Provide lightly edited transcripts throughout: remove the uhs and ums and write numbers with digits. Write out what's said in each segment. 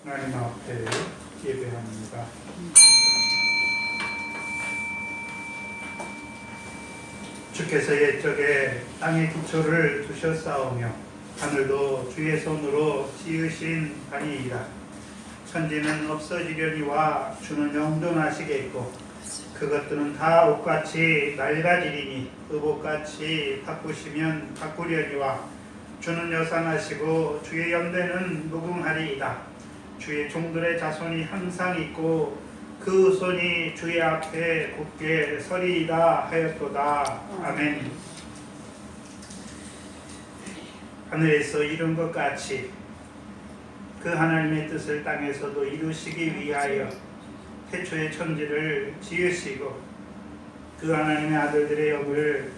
하나님 앞에 예배합니다. 주께서 옛적에 땅의 기초를 두셨사오며 하늘도 주의 손으로 지으신 바니이다. 천지는 없어지려니와 주는 영존하시겠고 그것들은 다 옷같이 낡아지리니 의복같이 바꾸시면 바꾸려니와 주는 여산하시고 주의 연대는 무궁하리이다. 주의 종들의 자손이 항상 있고 그 손이 주의 앞에 굳게 서리이다 하였도다. 아멘. 하늘에서 이룬 것 같이 그 하나님의 뜻을 땅에서도 이루시기 위하여 태초의 천지를 지으시고 그 하나님의 아들들의 영을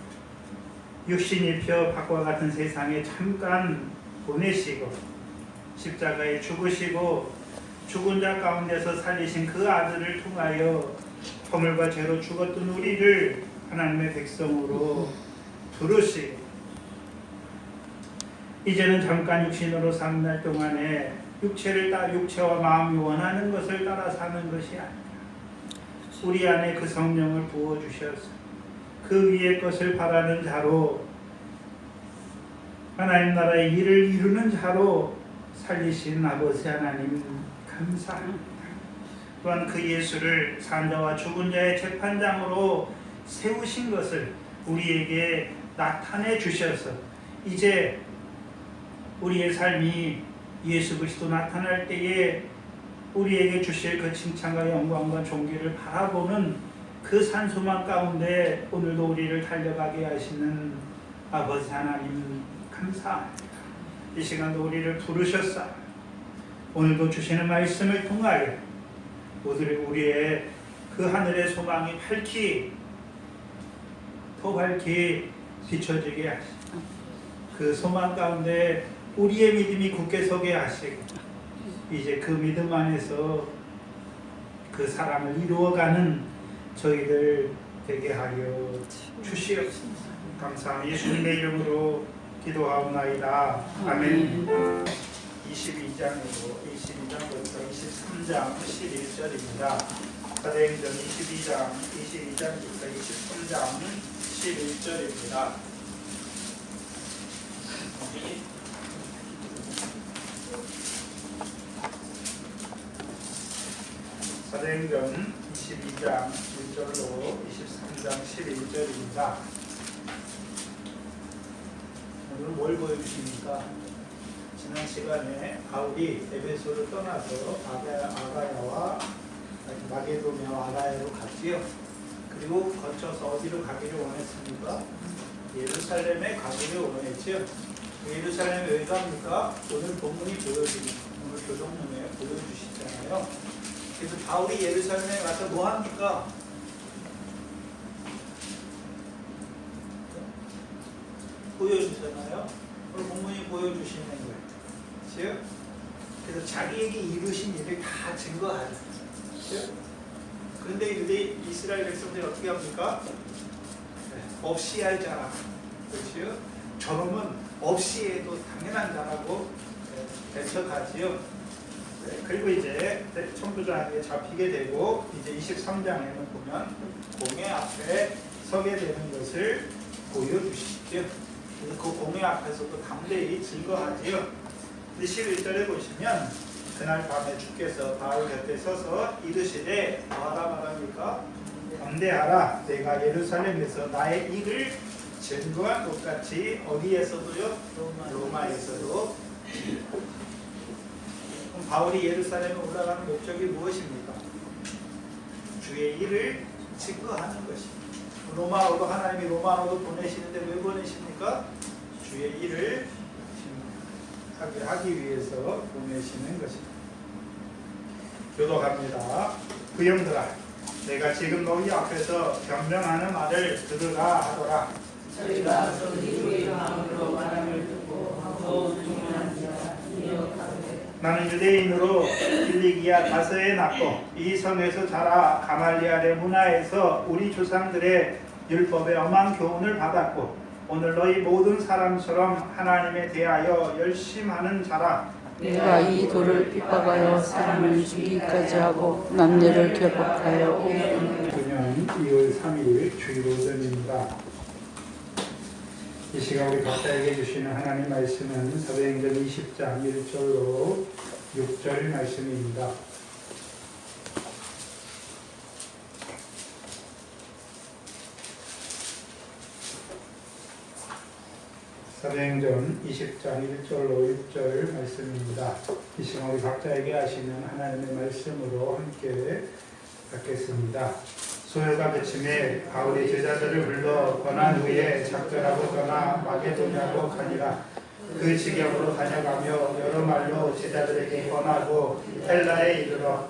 육신 입혀 밖과 같은 세상에 잠깐 보내시고 십자가에 죽으시고 죽은 자 가운데서 살리신 그 아들을 통하여 허물과 죄로 죽었던 우리를 하나님의 백성으로 부르시고 이제는 잠깐 육신으로 사는 날 동안에 육체와 마음이 원하는 것을 따라 사는 것이 아니라 우리 안에 그 성령을 부어주셔서 그 위의 것을 바라는 자로 하나님 나라의 일을 이루는 자로 살리신 아버지 하나님 감사합니다. 또한 그 예수를 산자와 죽은 자의 재판장으로 세우신 것을 우리에게 나타내 주셔서 이제 우리의 삶이 예수 그리스도 나타날 때에 우리에게 주실 그 칭찬과 영광과 존귀를 바라보는 그 산소망 가운데 오늘도 우리를 달려가게 하시는 아버지 하나님 감사합니다. 이 시간도 우리를 부르셨사 오늘도 주시는 말씀을 통하여 우리의 그 하늘의 소망이 더 밝히 비춰지게 하시고 그 소망 가운데 우리의 믿음이 굳게 서게 하시고 이제 그 믿음 안에서 그 사랑을 이루어가는 저희들 되게 하여 주시옵소서. 감사합니다. 예수님의 이름으로 기도하옵나이다. 아멘. 22장부터 23장 11절입니다. 사도행전 22장부터 23장 11절입니다. 사도행전 22장 1절로 23장 11절입니다. 오늘 뭘 보여주십니까? 지난 시간에 바울이 에베소를 떠나서 아가야와 마게도냐와 아라야로 갔지요. 그리고 거쳐서 어디로 가기를 원했습니까? 예루살렘에 가기를 원했지요. 예루살렘에 왜 갑니까? 오늘 본문이 오늘 교동문에 보여주시잖아요. 그래서 바울이 예루살렘에 가서 뭐 합니까? 보여주잖아요. 오늘 본문이 보여주시는 거예요. 그렇죠? 그래서 자기에게 이루신 일을 다 증거하죠. 그렇죠? 그런데 이스라엘 백성들이 어떻게 합니까? 없이 할 자라. 그렇죠? 저놈은 없이 해도 당연한 자라고 배척하지요. 그리고 이제 천부장에게 잡히게 되고 이제 23장에는 보면 공회 앞에 서게 되는 것을 보여주시죠. 그래서 그 공회 앞에서도 담대히 증거하지요. 근데 11절에 보시면 그날 밤에 주께서 바울 곁에 서서 이르시되 뭐하라 말합니까? 담대하라. 내가 예루살렘에서 나의 일을 증거한 것 같이 어디에서도요? 로마에서도. 그럼 바울이 예루살렘에 올라가는 목적이 무엇입니까? 주의 일을 증거하는 것입니다. 로마로도 하나님이 로마로도 보내시는데 왜 보내십니까? 주의 일을 하기 위해서 보내시는 것입니다. 교독합니다. 부형들아, 내가 지금 너희 앞에서 변명하는 말을 들으라 하더라. 저희가 너희의 마음으로 말함을 듣고 하고 중요한지라 기억하되 나는 유대인으로 길리기아 다스에 났고 이 성에서 자라 가말리알의 문화에서 우리 조상들의 율법의 엄한 교훈을 받았고 오늘 너희 모든 사람처럼 하나님에 대하여 열심하는 자라. 내가 이 돌을 핍박하여 사람을 죽이기까지 하고 남녀를 결박하여 9년 2월 3일 주일오전입니다. 이 시간 우리 각자에게 주시는 하나님 말씀은 사도행전 20장 1절로 6절 말씀입니다. 사도행전 20장 1절로 6절 말씀입니다. 이 시간 우리 각자에게 하시는 하나님의 말씀으로 함께 받겠습니다. 소요가 그침에 바울이 제자들을 불러 권한 후에 작별하고 떠나 마게도냐로 가니라. 그 지경으로 다녀가며 여러 말로 제자들에게 권하고 헬라에 이르러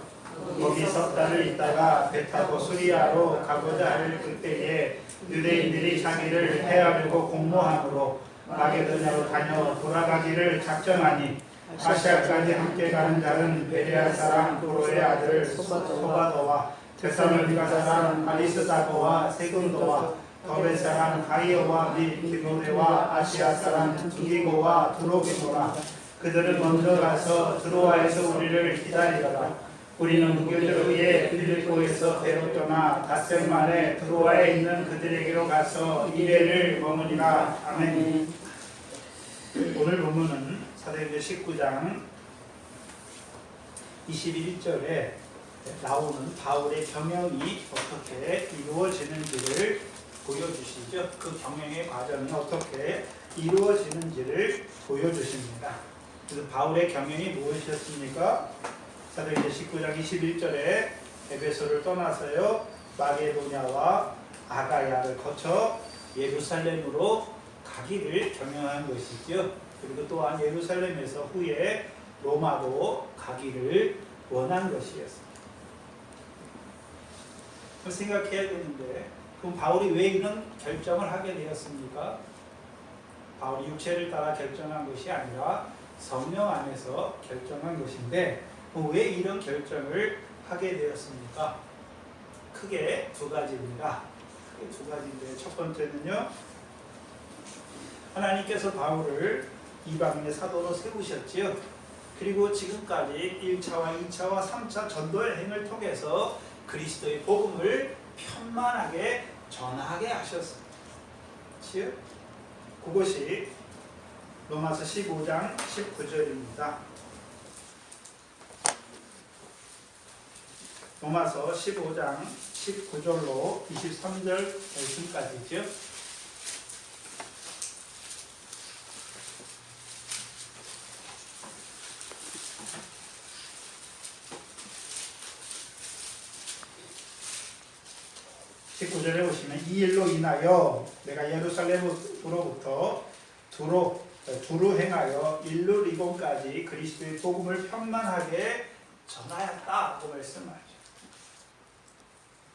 거기 석 달을 있다가 배 타고 수리아로 가고자 할 그때에 유대인들이 자기를 해하려고 공모함으로 마게도냐로 다녀 돌아가기를 작정하니 아시아까지 함께 가는 자는 베레아 사람 도로의 아들 소바도와 데살로니가 사람 아리스다고와 세군도와 더베 사람 가이오와 및 디모데와 아시아 사람 두기고와 드로게노라. 그들은 먼저 가서 드로아에서 우리를 기다리더라. 우리는 무교를 위해 빌립보에서 배로 떠나 닷새 만에 드로아에 있는 그들에게로 가서 이래를 머무니라. 아멘. 오늘 본문은 사도행전 19장 21절에 나오는 바울의 경영이 어떻게 이루어지는지를 보여주시죠. 그 경영의 과정이 어떻게 이루어지는지를 보여주십니다. 그래서 바울의 경영이 무엇이었습니까? 사도행전 19장 21절에 에베소를 떠나서요 마게도냐와 아가야를 거쳐 예루살렘으로 가기를 경영한 것이죠. 그리고 또한 예루살렘에서 후에 로마로 가기를 원한 것이었습니다. 생각해야 되는데 그럼 바울이 왜 이런 결정을 하게 되었습니까? 바울이 육체를 따라 결정한 것이 아니라 성령 안에서 결정한 것인데 왜 이런 결정을 하게 되었습니까? 크게 두 가지입니다. 크게 두 가지인데 첫 번째는요. 하나님께서 바울을 이방인의 사도로 세우셨지요. 그리고 지금까지 1차와 2차와 3차 전도 여행을 통해서 그리스도의 복음을 편만하게 전하게 하셨습니다. 그것이 로마서 15장 19절입니다. 로마서 15장 19절로 23절 말씀까지죠. (19절에) 보시면 이 일로 인하여 내가 예루살렘으로부터 두루 행하여 일루리곤까지 그리스도의 복음을 편만하게 전하였다고 말씀하죠.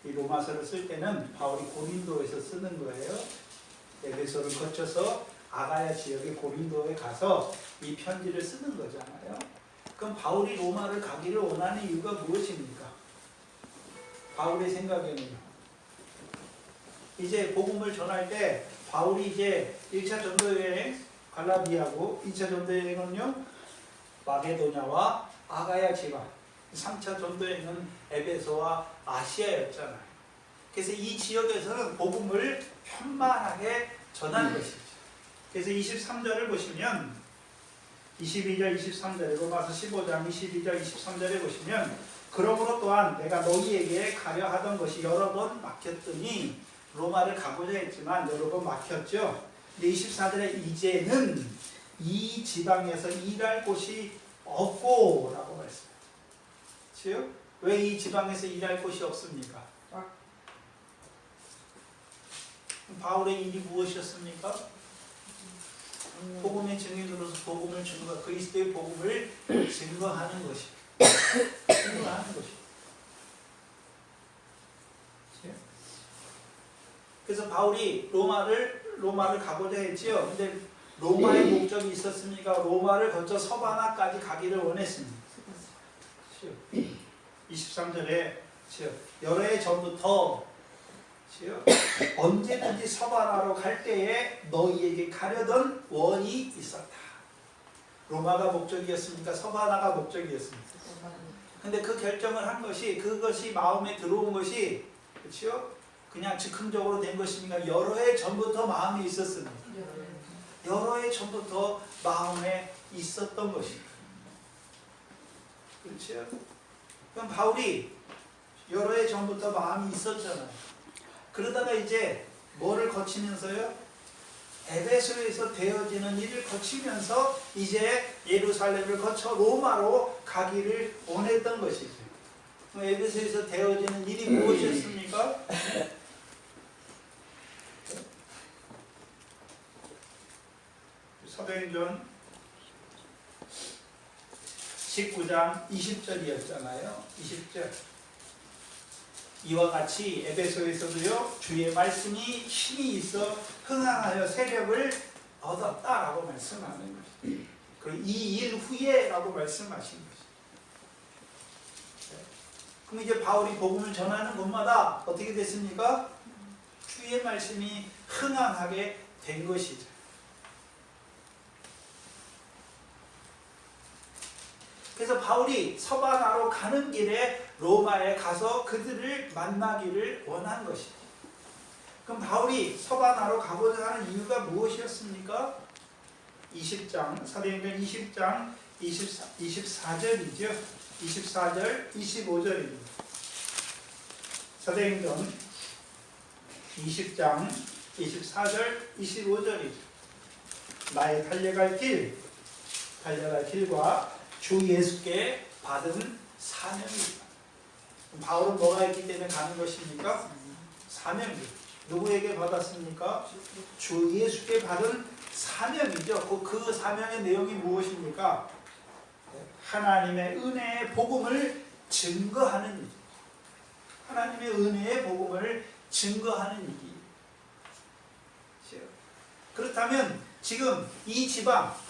이 로마서를 쓸 때는 바울이 고린도에서 쓰는 거예요. 에베소를 거쳐서 아가야 지역의 고린도에 가서 이 편지를 쓰는 거잖아요. 그럼 바울이 로마를 가기를 원하는 이유가 무엇입니까? 바울의 생각에는요. 이제 복음을 전할 때 바울이 이제 1차 전도여행 갈라디아고 2차 전도여행은요 마게도냐와 아가야 지방, 3차 전도여행은 에베소와 아시아였잖아요. 그래서 이 지역에서는 복음을 편만하게 전한 것이죠. 그래서 23절을 보시면 22절 23절에 로마서 15장 22절 23절에 보시면 그러므로 또한 내가 너희에게 가려 하던 것이 여러 번 막혔더니 로마를 가고자 했지만 여러 번 막혔죠. 근데 24절에 이제는 이 지방에서 일할 곳이 없고 라고 말씀해요. 왜 이 지방에서 일할 곳이 없습니까? 바울의 일이 무엇이었습니까? 복음의 증인으로서 복음을 증거, 그리스도의 복음을 증거하는 것이. 증거하는 것이. 그래서 바울이 로마를 가고자 했지요. 근데 로마의 목적이 있었습니까? 로마를 거쳐 서바나까지 가기를 원했습니다. 23절에 여러 해 전부터 언제든지 서바나로 갈 때에 너희에게 가려던 원이 있었다. 로마가 목적이었습니까? 서바나가 목적이었습니까? 근데 그 결정을 한 것이, 그것이 마음에 들어온 것이, 그렇죠? 그냥 즉흥적으로 된 것입니까? 여러 해 전부터 마음이 있었습니다. 여러 해 전부터 마음에 있었던 것입니다. 그렇죠? 그럼 바울이 여러 해 전부터 마음이 있었잖아요. 그러다가 이제 뭐를 거치면서요? 에베소에서 되어지는 일을 거치면서 이제 예루살렘을 거쳐 로마로 가기를 원했던 것이죠. 에베소에서 되어지는 일이 무엇이었습니까? 사도행전 19장 20절이었잖아요. 20절. 이와 같이 에베소에서도요, 주의 말씀이 힘이 있어 흥황하여 세력을 얻었다라고 말씀하는 것이죠. 그리고 이 일 후에라고 말씀하신 것이죠. 그럼 이제 바울이 복음을 전하는 곳마다 어떻게 됐습니까? 주의 말씀이 흥황하게 된 것이죠. 그래서 바울이 서바나로 가는 길에 로마에 가서 그들을 만나기를 원한 것이죠. 그럼 바울이 서바나로 가고자 하는 이유가 무엇이었습니까? 20장, 사도행전 20장 24절이죠. 24절, 25절입니다. 사도행전 20장 24절, 25절이죠. 나의 달려갈 길과 주 예수께 받은 사명입니다. 바울은 뭐가 있기 때문에 가는 것입니까? 사명이죠. 누구에게 받았습니까? 주 예수께 받은 사명이죠. 그 사명의 내용이 무엇입니까? 하나님의 은혜의 복음을 증거하는 일. 하나님의 은혜의 복음을 증거하는 일이에요. 그렇다면 지금 이 지방,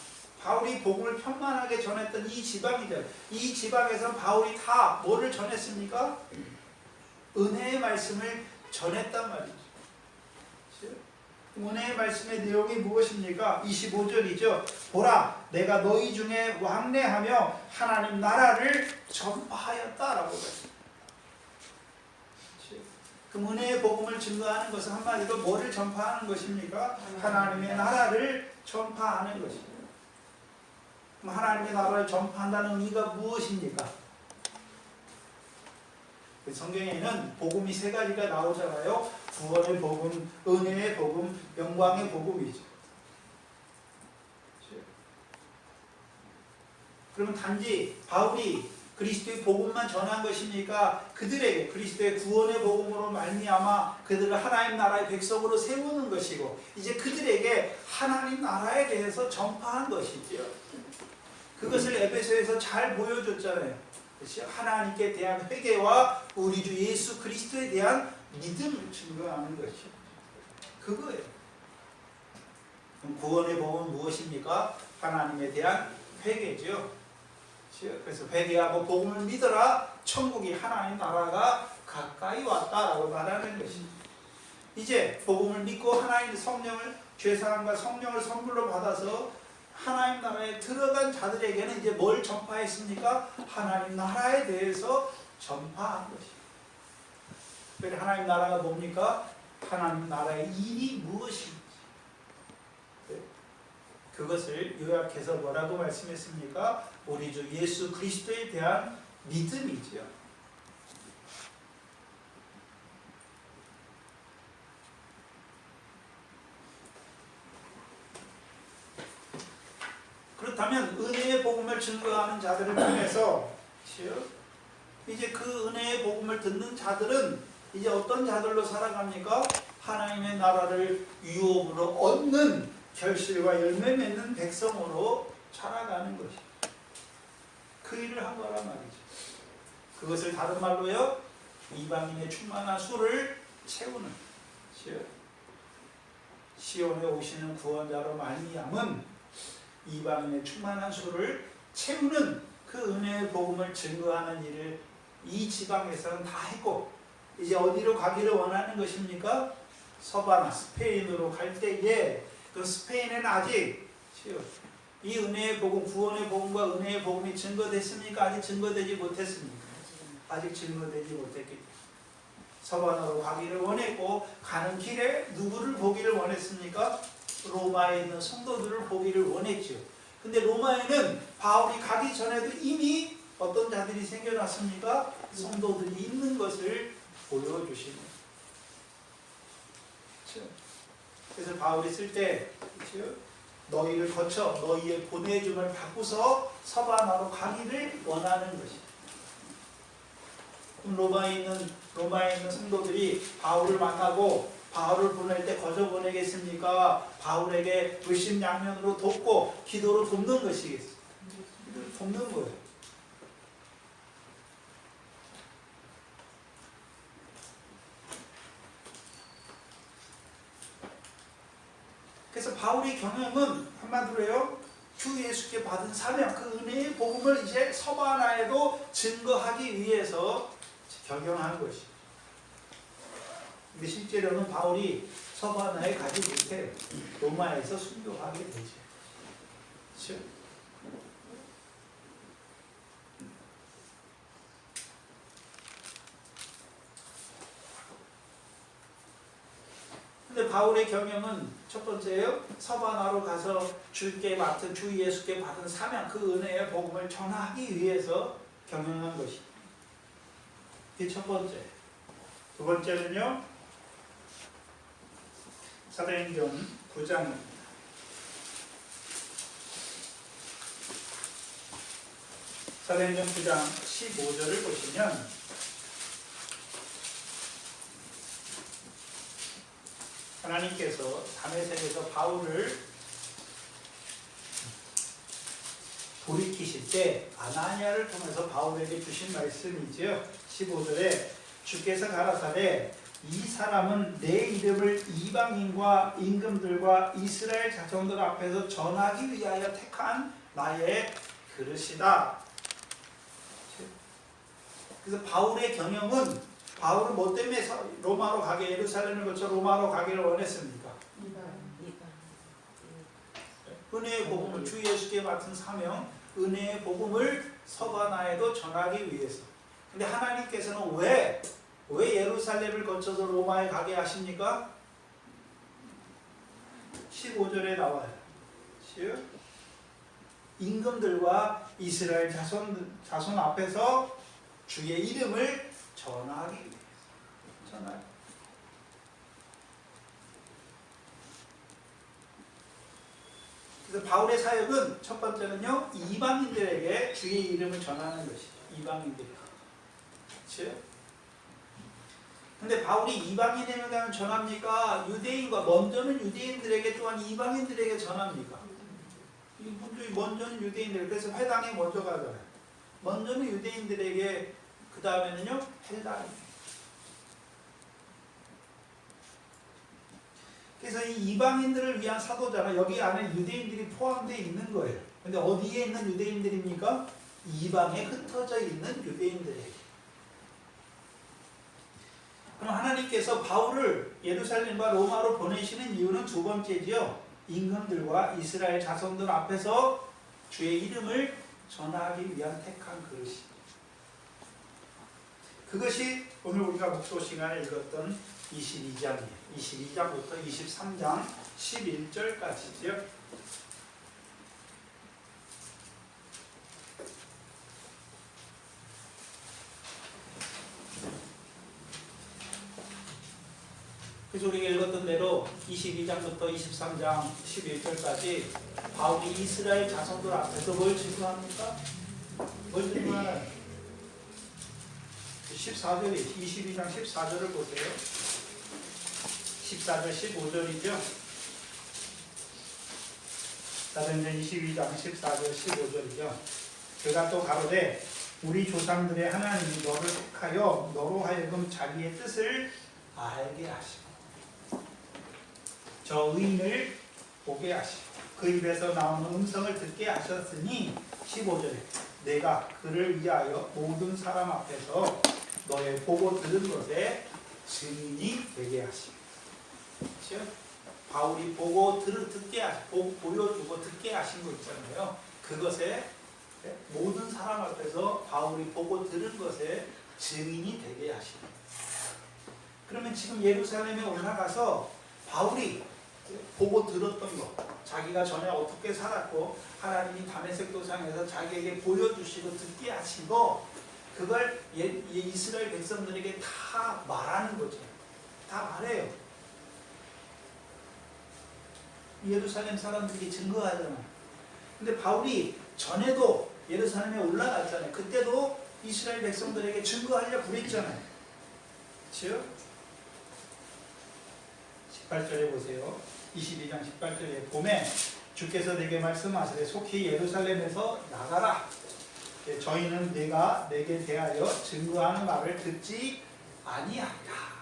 바울이 복음을 편만하게 전했던 이 지방이죠. 이 지방에서 바울이 다 뭐를 전했습니까? 은혜의 말씀을 전했단 말이죠. 은혜의 말씀의 내용이 무엇입니까? 25절이죠. 보라, 내가 너희 중에 왕래하며 하나님 나라를 전파하였다라고 말씀합니다. 그럼 은혜의 복음을 증거하는 것은 한마디로 뭐를 전파하는 것입니까? 하나님의 나라를 전파하는 것입니다. 그럼 하나님의 나라를 전파한다는 의미가 무엇입니까? 성경에는 복음이 세 가지가 나오잖아요. 구원의 복음, 은혜의 복음, 영광의 복음이죠. 그러면 단지 바울이 그리스도의 복음만 전한 것입니까? 그들에게 그리스도의 구원의 복음으로 말미암아 그들을 하나님 나라의 백성으로 세우는 것이고, 이제 그들에게 하나님 나라에 대해서 전파한 것이죠. 그것을 에베소에서 잘 보여줬잖아요. 하나님께 대한 회개와 우리 주 예수 그리스도에 대한 믿음을 증거하는 것이죠. 그거예요. 그럼 구원의 복음은 무엇입니까? 하나님에 대한 회개죠. 그래서 회개하고 복음을 믿어라, 천국이 하나님 나라가 가까이 왔다라고 말하는 것입니다. 이제 복음을 믿고 하나님 성령을, 죄사함과 성령을 선물로 받아서 하나님 나라에 들어간 자들에게는 이제 뭘 전파했습니까? 하나님 나라에 대해서 전파한 것입니다. 그래서 하나님 나라가 뭡니까? 하나님 나라의 일이 무엇인지, 그것을 요약해서 뭐라고 말씀했습니까? 우리 주 예수 그리스도에 대한 믿음이지요. 그렇다면 은혜의 복음을 증거하는 자들을 통해서 이제 그 은혜의 복음을 듣는 자들은 이제 어떤 자들로 살아갑니까? 하나님의 나라를 유업으로 얻는 결실과 열매 맺는 백성으로 살아가는 것이 그 일을 한 거란 말이죠. 그것을 다른 말로요, 이방인의 충만한 수를 채우는, 시온에 오시는 구원자로 말미암은 이방인의 충만한 수를 채우는 그 은혜의 복음을 증거하는 일을 이 지방에서는 다 했고, 이제 어디로 가기를 원하는 것입니까? 서바나, 스페인으로 갈 때에 그 스페인에는 아직 이 은혜의 복음, 구원의 복음과 은혜의 복음이 증거됐습니까? 아직 증거되지 못했습니까? 아직 증거되지 못했기 때문에 서반으로 가기를 원했고, 가는 길에 누구를 보기를 원했습니까? 로마에 있는 성도들을 보기를 원했죠. 근데 로마에는 바울이 가기 전에도 이미 어떤 자들이 생겨났습니까? 성도들이 있는 것을 보여주시는 거죠. 그래서 바울이 쓸 때 너희를 거쳐 너희의 보내줌을 받고서 서바나로 가기를 원하는 것이다. 그럼 로마에 있는 성도들이 바울을 만나고 바울을 보낼 때 거저 보내겠습니까? 바울에게 불심양면으로 돕고 기도로 돕는 것이겠습니다. 돕는 거예요. 그래서 바울의 경영은 한마디로요, 주 예수께 받은 사명, 그 은혜의 복음을 이제 서바나에도 증거하기 위해서 경영한 것이. 근데 실제로는 바울이 서바나에 가지 못해요. 로마에서 순교하게 되죠. 그렇죠? 근데 바울의 경영은 첫 번째요, 서바나로 가서 주께 맡은 주 예수께 받은 사명, 그 은혜의 복음을 전하기 위해서 경영한 것이. 이게 첫 번째. 두 번째는요, 사도행전 9장입니다. 사도행전 9장 15절을 보시면 하나님께서 다메섹에서 바울을 돌이키실 때 아나니아를 통해서 바울에게 주신 말씀이죠. 15절에 주께서 가라사대 이 사람은 내 이름을 이방인과 임금들과 이스라엘 자손들 앞에서 전하기 위하여 택한 나의 그릇이다. 그래서 바울의 경영은, 바울은 뭐 때문에 로마로 가게, 예루살렘을 거쳐 로마로 가기를 원했습니까? 은혜의 복음을, 주 예수께 맡은 사명, 은혜의 복음을 서바나에도 전하기 위해서. 근데 하나님께서는 왜 예루살렘을 거쳐서 로마에 가게 하십니까? 15절에 나와요. 임금들과 이스라엘 자손 앞에서 주의 이름을 전하기 위해서. 그래서 바울의 사역은 첫 번째는요, 이방인들에게 주의 이름을 전하는 것이죠. 이방인들에게. 그렇죠? 근데 바울이 이방인에게만 전합니까? 유대인과, 먼저는 유대인들에게 또한 이방인들에게 전합니까? 먼저는 유대인들, 그래서 회당에 먼저 가잖아요. 먼저는 유대인들에게, 그 다음에는요, 헬라인. 그래서 이 이방인들을 위한 사도잖아. 여기 안에 유대인들이 포함되어 있는 거예요. 근데 어디에 있는 유대인들입니까? 이방에 흩어져 있는 유대인들에게. 그럼 하나님께서 바울을 예루살렘과 로마로 보내시는 이유는 두 번째지요. 임금들과 이스라엘 자손들 앞에서 주의 이름을 전하기 위한 택한 그릇이. 그것이 오늘 우리가 묵도 시간에 읽었던 22장이에요. 22장부터 23장 11절까지죠. 그래서 우리가 읽었던 대로 22장부터 23장 11절까지 바울이 이스라엘 자손들 앞에서 뭘 증거합니까? 뭘 증거하나요? 14절이 22장 14절을 보세요. 14절 15절이죠. 사도행전 22장 14절 15절이죠. 그가 또 가로되 우리 조상들의 하나님이 너를 택하여 너로 하여금 자기의 뜻을 알게 하시고 저 의인을 보게 하시고 그 입에서 나오는 음성을 듣게 하셨으니 15절에 내가 그를 위하여 모든 사람 앞에서 너의 보고 들은 것에 증인이 되게 하시고. 그렇죠? 바울이 보여주고 듣게 하신 거 있잖아요. 그것에 모든 사람 앞에서 바울이 보고 들은 것에 증인이 되게 하시는. 그러면 지금 예루살렘에 올라가서 바울이 보고 들었던 것, 자기가 전에 어떻게 살았고 하나님이 다메섹 도상에서 자기에게 보여주시고 듣게 하신 거, 그걸 이스라엘 백성들에게 다 말하는 거죠. 다 말해요. 예루살렘 사람들이 증거하잖아요. 근데 바울이 전에도 예루살렘에 올라갔잖아요. 그때도 이스라엘 백성들에게 증거하려고 그랬잖아요. 그렇죠? 18절에 보세요. 22장 18절에 보면 주께서 내게 말씀하시되 속히 예루살렘에서 나가라. 저희는 내가 내게 대하여 증거하는 말을 듣지 아니하리라.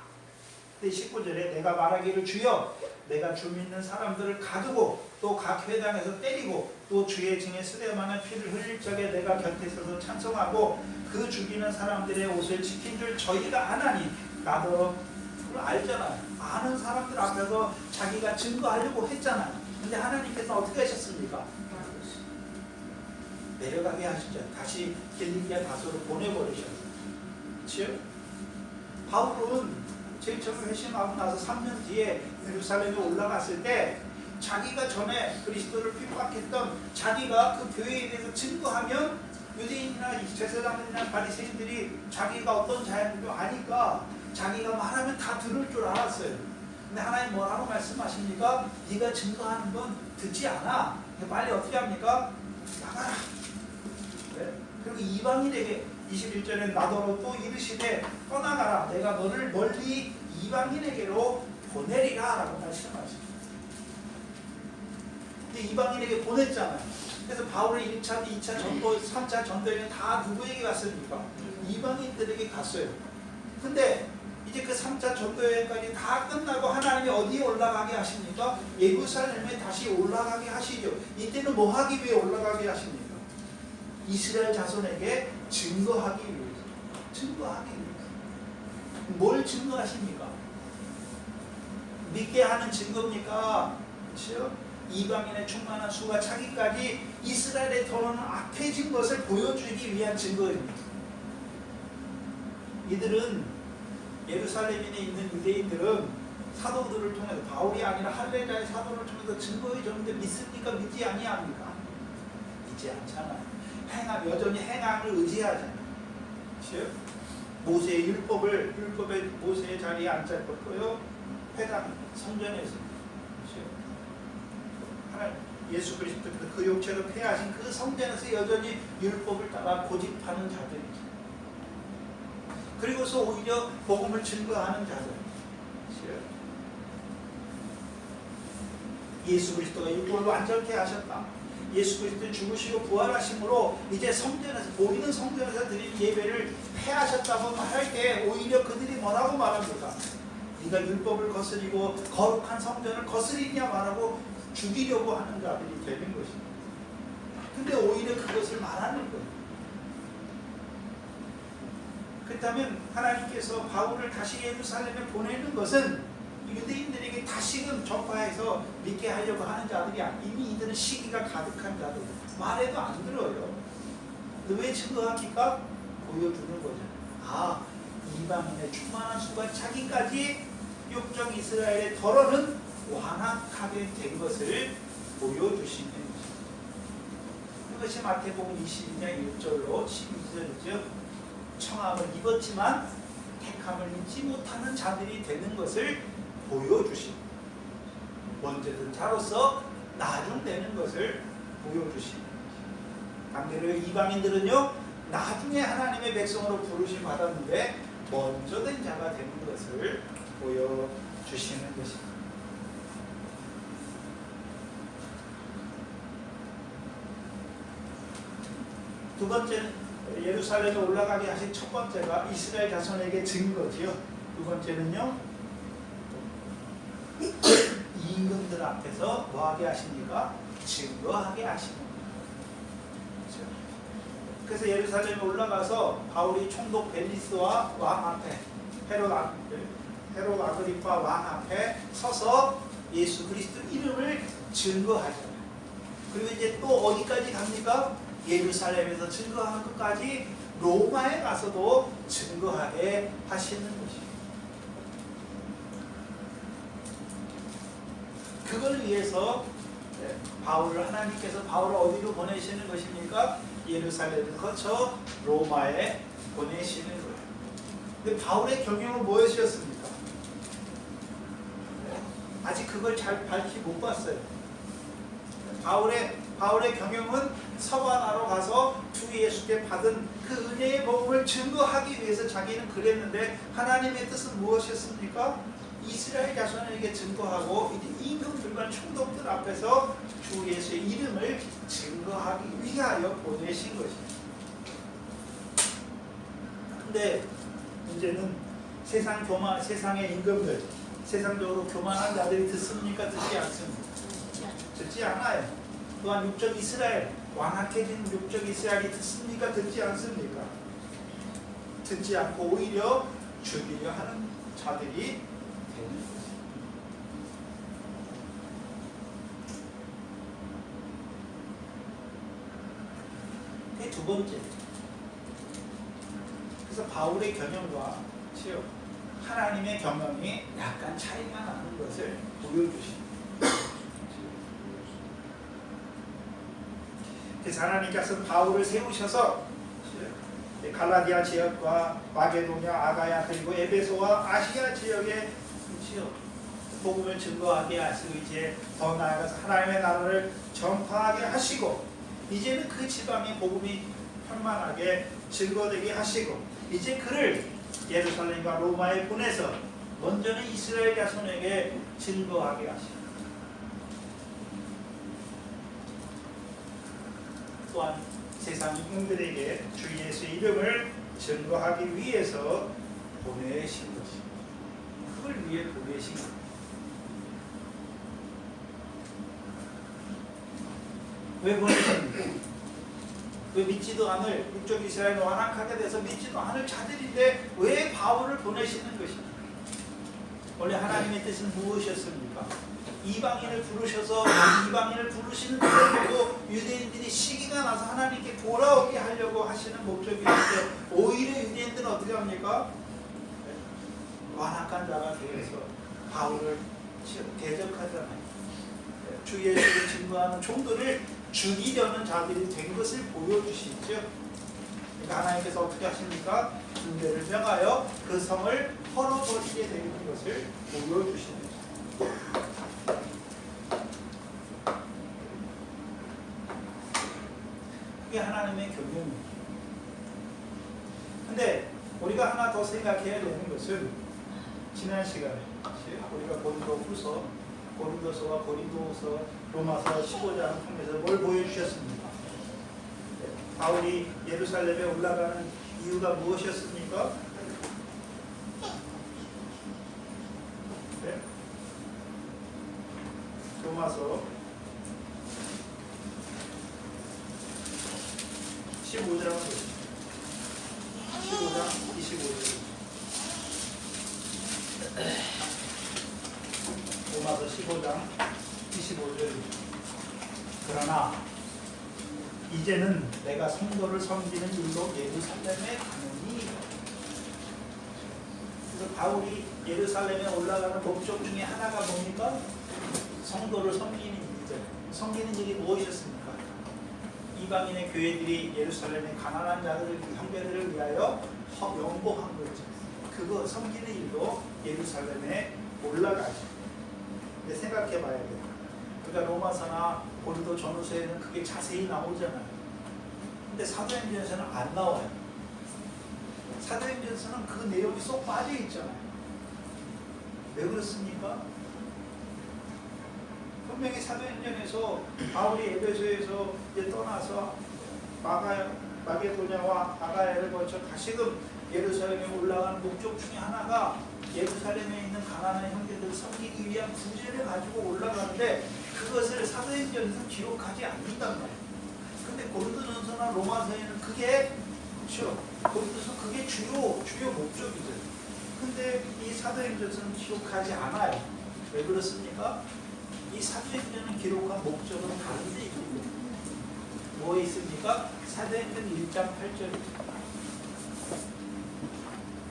근데 19절에 내가 말하기를 주여 내가 주 믿는 사람들을 가두고 또 각 회당에서 때리고 또 주의 증에 쓰레만한 피를 흘릴 적에 내가 곁에 서서 찬송하고 그 죽이는 사람들의 옷을 지킨 줄 저희가 아나니. 나도 그걸 알잖아요. 아는 사람들 앞에서 자기가 증거하려고 했잖아요. 근데 하나님께서 어떻게 하셨습니까? 내려가게 하시죠. 다시 길리기아 다소로 보내버리셨어요. 그렇죠? 바울은 제일 처음 회심하고 나서 3년 뒤에 예루살렘에 올라갔을 때 자기가 전에 그리스도를 핍박했던 자기가 그 교회에 대해서 증거하면 유대인이나 제사장들이나 바리새인들이 자기가 어떤 자인지도 아니까 자기가 말하면 다 들을 줄 알았어요. 근데 하나님 뭐라고 말씀하십니까? 네가 증거하는 건 듣지 않아. 빨리 어떻게 합니까? 나가라. 네? 그리고 이방인에게 21절에 나더러 또 이르시되 떠나가라. 내가 너를 멀리 이방인에게로 보내리라 라고 말씀하십니다. 근데 이방인에게 보냈잖아요. 그래서 바울의 1차, 2차 전도, 3차 전도에는 다 누구에게 갔습니까? 이방인들에게 갔어요. 근데 이제 그 3차 전도여행까지 다 끝나고 하나님이 어디에 올라가게 하십니까? 예루살렘에 다시 올라가게 하시죠. 이때는 뭐 하기 위해 올라가게 하십니까? 이스라엘 자손에게 증거하기 위해서. 증거하기 위해서. 뭘 증거하십니까? 믿게 하는 증거입니까? 그렇죠? 이방인의 충만한 수가 차기까지 이스라엘의 더러는 악해진 것을 보여주기 위한 증거입니다. 이들은 예루살렘에 있는 유대인들은 사도들을 통해서 바울이 아니라 할례자의 사도를 통해서 증거해 줬는데 믿습니까? 믿지 아니합니까? 믿지 않잖아요. 여전히 행함을 의지하잖아요. 그렇죠? 모세의 율법에 모세의 자리에 앉았고요. 회당 성전에서 그렇죠? 하나님 예수 그리스도 그 육체로 폐하신 그 성전에서 여전히 율법을 따라 고집하는 자들이죠. 그리고서 오히려 복음을 증거하는 자들. 그렇죠? 예수 그리스도가 율법을 완전케 하셨다. 예수 그리스도 죽으시고 부활하심으로 이제 성전에서 보이는 성전에서 드린 예배를 폐하셨다고 말할 때 오히려 그들이 뭐라고 말합니까? 네가 율법을 거스리고 거룩한 성전을 거스리냐 말하고 죽이려고 하는 자들이 되는 것입니다. 근데 오히려 그것을 말하는 거예요. 그렇다면 하나님께서 바울을 다시 예루살렘에 보내는 것은 유대인들에게 다시금 전파해서 믿게 하려고 하는 자들이 아니고 이미 이들은 시기가 가득한 자들, 말해도 안 들어요. 근데 왜 증거합니까? 보여주는 거죠. 아, 이방인의 충만한 수가 차기까지 육적 이스라엘의 덜어는 완악하게 된 것을 보여주시는 것입니다. 그것이 마태복음 22장 1절로 12절이죠. 청함을 입었지만 택함을 입지 못하는 자들이 되는 것을 보여주십니다. 먼저든 자로서 나중되는 것을 보여주십니다. 반대로 이방인들은요, 나중에 하나님의 백성으로 부르심 받았는데 먼저 된 자가 되는 것을 보여주시는 것입니다. 두 번째는 예루살렘에 올라가게 하신 첫 번째가 이스라엘 자손에게 증거지요. 두 번째는요, 임금들 앞에서 뭐하게 하십니까? 증거하게 하십니다. 그렇죠? 그래서 예루살렘에 올라가서 바울이 총독 벨리스와 왕 앞에 헤롯 아그리파 왕 앞에 서서 예수 그리스도 이름을 증거하잖아요. 그리고 이제 또 어디까지 갑니까? 예루살렘에서 증거한 것까지 로마에 가서도 증거하게 하시는 것입니다. 그걸 위해서 하나님께서 바울을 어디로 보내시는 것입니까? 예루살렘을 거쳐 로마에 보내시는 거예요. 근데 바울의 경영은 무엇이었습니까? 아직 그걸 잘 밝히 못 봤어요. 바울의 경영은 서바나로 가서 주 예수께 받은 그 은혜의 복음을 증거하기 위해서 자기는 그랬는데 하나님의 뜻은 무엇이었습니까? 이스라엘 자손에게 증거하고 이제 임금들과 총독들 앞에서 주 예수의 이름을 증거하기 위하여 보내신 것입니다. 근데 문제는 세상의 임금들, 세상적으로 교만한 자들이 듣습니까? 듣지 않습니까? 듣지 않아요. 또한 육적 이스라엘, 완악해진 육적 이스라엘이 듣습니까? 듣지 않습니까? 듣지 않고 오히려 죽이려 하는 자들이 되는 것입니다. 그게 두 번째. 그래서 바울의 경영과 하나님의 경영이 약간 차이가 나는 것을 보여주십니다. 그래서 하나님께서 바울을 세우셔서 갈라디아 지역과 마게도냐, 아가야 그리고 에베소와 아시아 지역에 복음을 증거하게 하시고 이제 더 나아가서 하나님의 나라를 전파하게 하시고 이제는 그 지방의 복음이 편만하게 증거되게 하시고 이제 그를 예루살렘과 로마에 보내서 먼저는 이스라엘 자손에게 증거하게 하시고 또한 세상 임금들에게 주 예수의 이름을 증거하기 위해서 보내신 것입니다. 그걸 위해 보내신 것입니다. 왜 보내십니까? 왜 믿지도 않을 육적 이스라엘 완악하게 돼서 믿지도 않을 자들인데 왜 바울을 보내시는 것입니까? 원래 하나님의 뜻은 무엇이었습니까? 이방인을 부르셔서 이방인을 부르시는 때에도 유대인들이 시기가 나서 하나님께 돌아오게 하려고 하시는 목적이 있는데 오히려 유대인들은 어떻게 합니까? 완악한 자가 되어서 바울을 대적하잖아요. 주 예수를 증거하는 종들을 죽이려는 자들이 된 것을 보여주시죠. 그러니까 하나님께서 어떻게 하십니까? 군대를 명하여 그 성을 헐어버리게 되는 것을 보여주시는 거죠. 그게 하나님의 경영입니다. 근데 우리가 하나 더 생각해야 되는 것은 지난 시간에 우리가 고린도서와 고린도서, 로마서 15장 통해서 뭘 보여주셨습니까? 바울이 예루살렘에 올라가는 이유가 무엇이었습니까? 네? 로마서 15장 25절 로마서 15장 25절 그러나 이제는 내가 성도를 섬기는 일로 예루살렘에 가느니 그래서 바울이 예루살렘에 올라가는 목적 중에 하나가 뭡니까? 성도를 섬기는 일이죠. 섬기는 일이 무엇이었습니까? 이방인의 교회들이 예루살렘의 가난한 자들, 형제들을 위하여 연보한 거죠. 그거 섬기는 일로 예루살렘에 올라가죠. 근데 생각해 봐야 돼요. 그러니까 로마서나 고린도 전후서에는 그게 자세히 나오잖아요. 근데 사도행전에서는 안 나와요. 사도행전에서는 그 내용이 쏙 빠져 있잖아요. 왜 그렇습니까? 분명히 사도행전에서 바울이 에베소에서 이제 떠나서 마게도냐와 아가야를 거쳐 다시금 예루살렘에 올라가는 목적 중에 하나가 예루살렘에 있는 가난한 형제들을 섬기기 위한 구제를 가지고 올라가는데 그것을 사도행전에서 기록하지 않는단 말이에요. 근데 고린도전서나 로마서에는 그게 그렇죠. 고린도서 그게 주요 목적이죠. 근데 이 사도행전서는 기록하지 않아요. 왜 그렇습니까? 이 사도행전을 기록한 목적은 다른데 있습니다. 뭐에 있습니까? 사도행전 1장 8절입니다.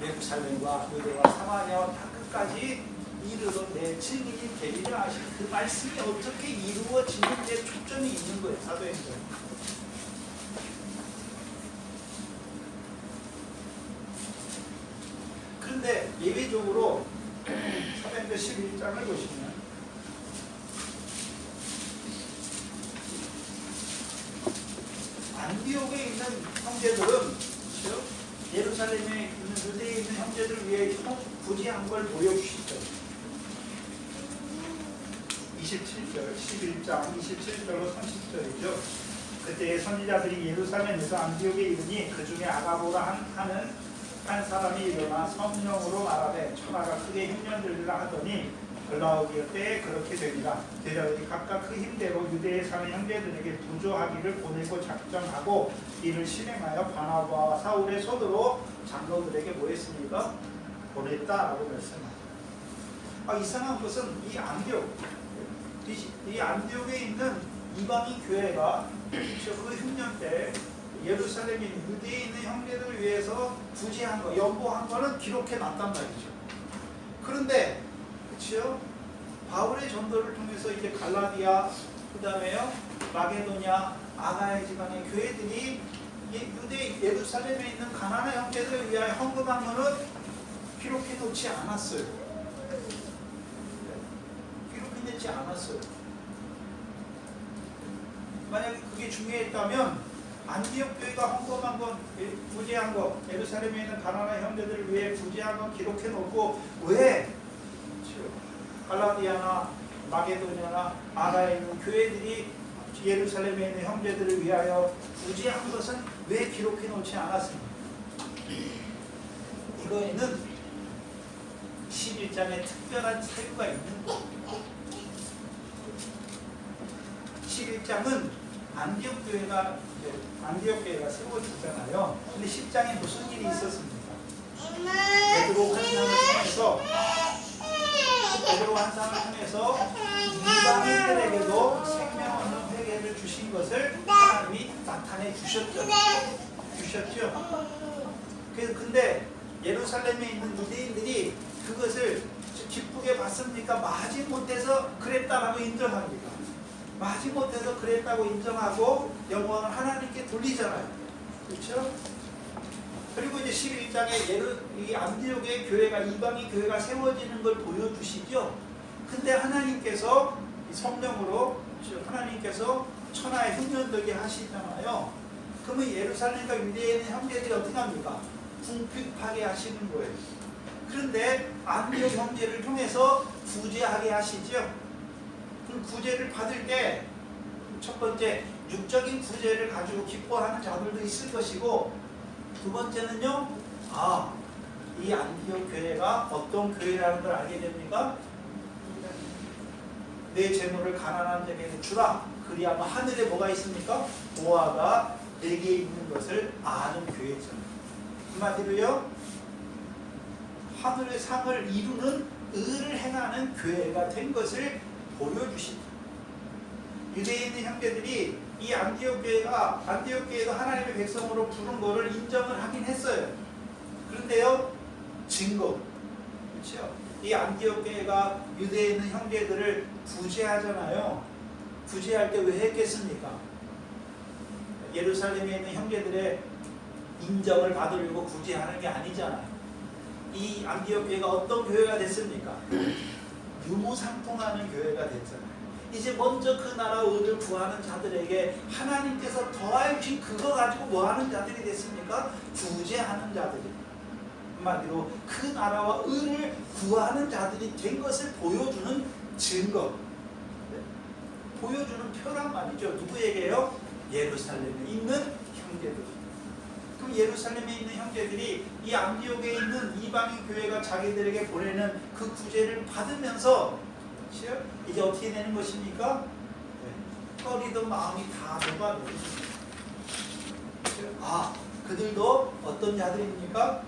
예루살렘과 유대와 사마리아와 다 끝까지 이르러 내 증인이 되리라 하신 그 말씀이 어떻게 이루어지는지에 초점이 있는 거예요. 사도행전. 그런데 예외적으로 사도행전 11장을 보시면 안디옥에 있는 형제들은 그렇죠? 예루살렘에 있는 유대에 있는 형제들을 위해 부지한 걸 보여주시죠. 27절, 11장 27절로 30절이죠. 그때 선지자들이 예루살렘에서 안디옥에 이르니 그 중에 아가보라 하는 한 사람이 일어나 성령으로 말하되 천하가 크게 흉년들리라 하더니 올라오기 때에 그렇게 되니라. 제자들이 각각 그 힘대로 유대에 사는 형제들에게 부조하기를 보내고 작정하고 이를 실행하여 바나바와 사울의 손으로 장로들에게 뭐 했습니까? 보냈다라고 말씀합니다. 이상한 것은 이 안디옥에 있는 이방인 교회가 그 흉년 때 예루살렘에 있는 유대에 있는 형제들을 위해서 부지한 거, 연보한 거는 기록해 놨단 말이죠. 그런데 그렇죠? 바울의 전도를 통해서 이제 갈라디아, 그 다음에요 마게도냐, 아가야 지방의 교회들이 유대 예루살렘에 있는 가난한 형제들을 위하여 헌금한 거는 기록해 놓지 않았어요. 기록해 놓지 않았어요. 만약에 그게 중요했다면 안디옥 교회가 헌금한 건, 부지한 거, 예루살렘에 있는 가난한 형제들을 위해 부지한 건 기록해 놓고 왜 갈라디아나 마게도냐나 아가에 있는 교회들이 예루살렘에 있는 형제들을 위하여 부지한 것은 왜 기록해 놓지 않았습니까? 이거에는 11장에 특별한 사유가 있는 거예요. 11장은 안디옥 교회가 세워지잖아요. 근데 10장에 무슨 일이 있었습니까? 베드로 환상을 통해서 이방인들에게도 생명 얻는 회개를 주신 것을 하나님이 나타내 주셨죠. 근데 예루살렘에 있는 유대인들이 그것을 기쁘게 봤습니까? 마지못해서 그랬다라고 인정합니다. 마지못해서 그랬다고 인정하고 영광을 하나님께 돌리잖아요. 그렇죠? 그리고 이제 11장에 이 안디옥의 교회가 이방인 교회가 세워지는 걸 보여주시죠. 근데 하나님께서 성령으로 하나님께서 천하에 흉년되게 하시잖아요. 그러면 예루살렘과 유대에 있는 형제들이 어떻게 합니까? 궁핍하게 하시는 거예요. 그런데 안디옥 형제를 통해서 구제하게 하시죠. 그 구제를 받을 때 첫 번째 육적인 구제를 가지고 기뻐하는 자들도 있을 것이고, 두 번째는요, 이 안디옥 교회가 어떤 교회라는 걸 알게 됩니까? 내 재물을 가난한 자에게 주라. 그리하면 하늘에 뭐가 있습니까? 보화가 내게 있는 것을 아는 교회죠. 한마디로요, 하늘의 상을 이루는 의를 행하는 교회가 된 것을 보여주십니다. 유대에 있는 형제들이 이 안디옥 교회가 하나님의 백성으로 부른 것을 인정을 하긴 했어요. 그런데요, 증거, 그렇죠? 이 안디옥 교회가 유대에 있는 형제들을 구제하잖아요. 구제할 때 왜 했겠습니까? 예루살렘에 있는 형제들의 인정을 받으려고 구제하는 게 아니잖아요. 이 안디옥 교회가 어떤 교회가 됐습니까? 유무상통하는 교회가 됐잖아요. 이제 먼저 그 나라 의를 구하는 자들에게 하나님께서 더하여 주신 그거 가지고 뭐 하는 자들이 됐습니까? 구제하는 자들이. 한마디로 그 나라와 의를 구하는 자들이 된 것을 보여주는 증거, 보여주는 표란 말이죠. 누구에게요? 예루살렘에 있는 형제들. 그럼 예루살렘에 있는 형제들이 이 안디옥에 있는 이방인 교회가 자기들에게 보내는 그 구제를 받으면서 이제 어떻게 되는 것입니까? 꺼리던 마음이 다 녹아내리는 거예요. 그들도 어떤 자들입니까?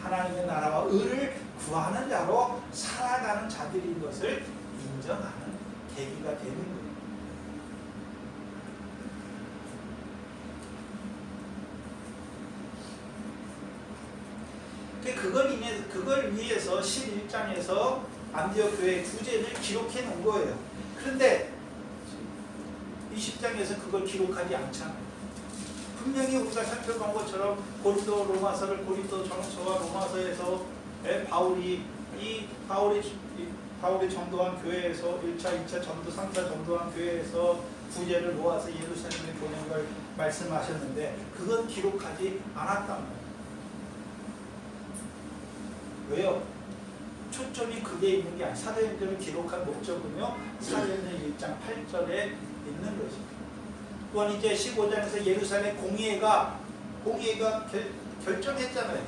하나님의 나라와 의를 구하는 자로 살아가는 자들인 것을 인정하는 계기가 되는 거예요. 그걸 위해서 11장에서 안디옥 교회 구제를 기록해 놓은 거예요. 그런데 20장에서 그걸 기록하지 않잖아요. 분명히 우리가 살펴본 것처럼 고린도 로마서를 고린도 전서와 로마서에서 바울이 전도한 교회에서 1차, 2차 전도, 3차 전도한 교회에서 구제를 모아서 예루살렘에 보낸 걸 말씀하셨는데 그건 기록하지 않았단 말이에요. 왜요? 초점이 그게 있는 게 아니라 사도행전을 기록한 목적은요. 사도행전 1장 8절에 있는 것입니다. 또한 이제 15장에서 예루살렘 공의회가 결정했잖아요.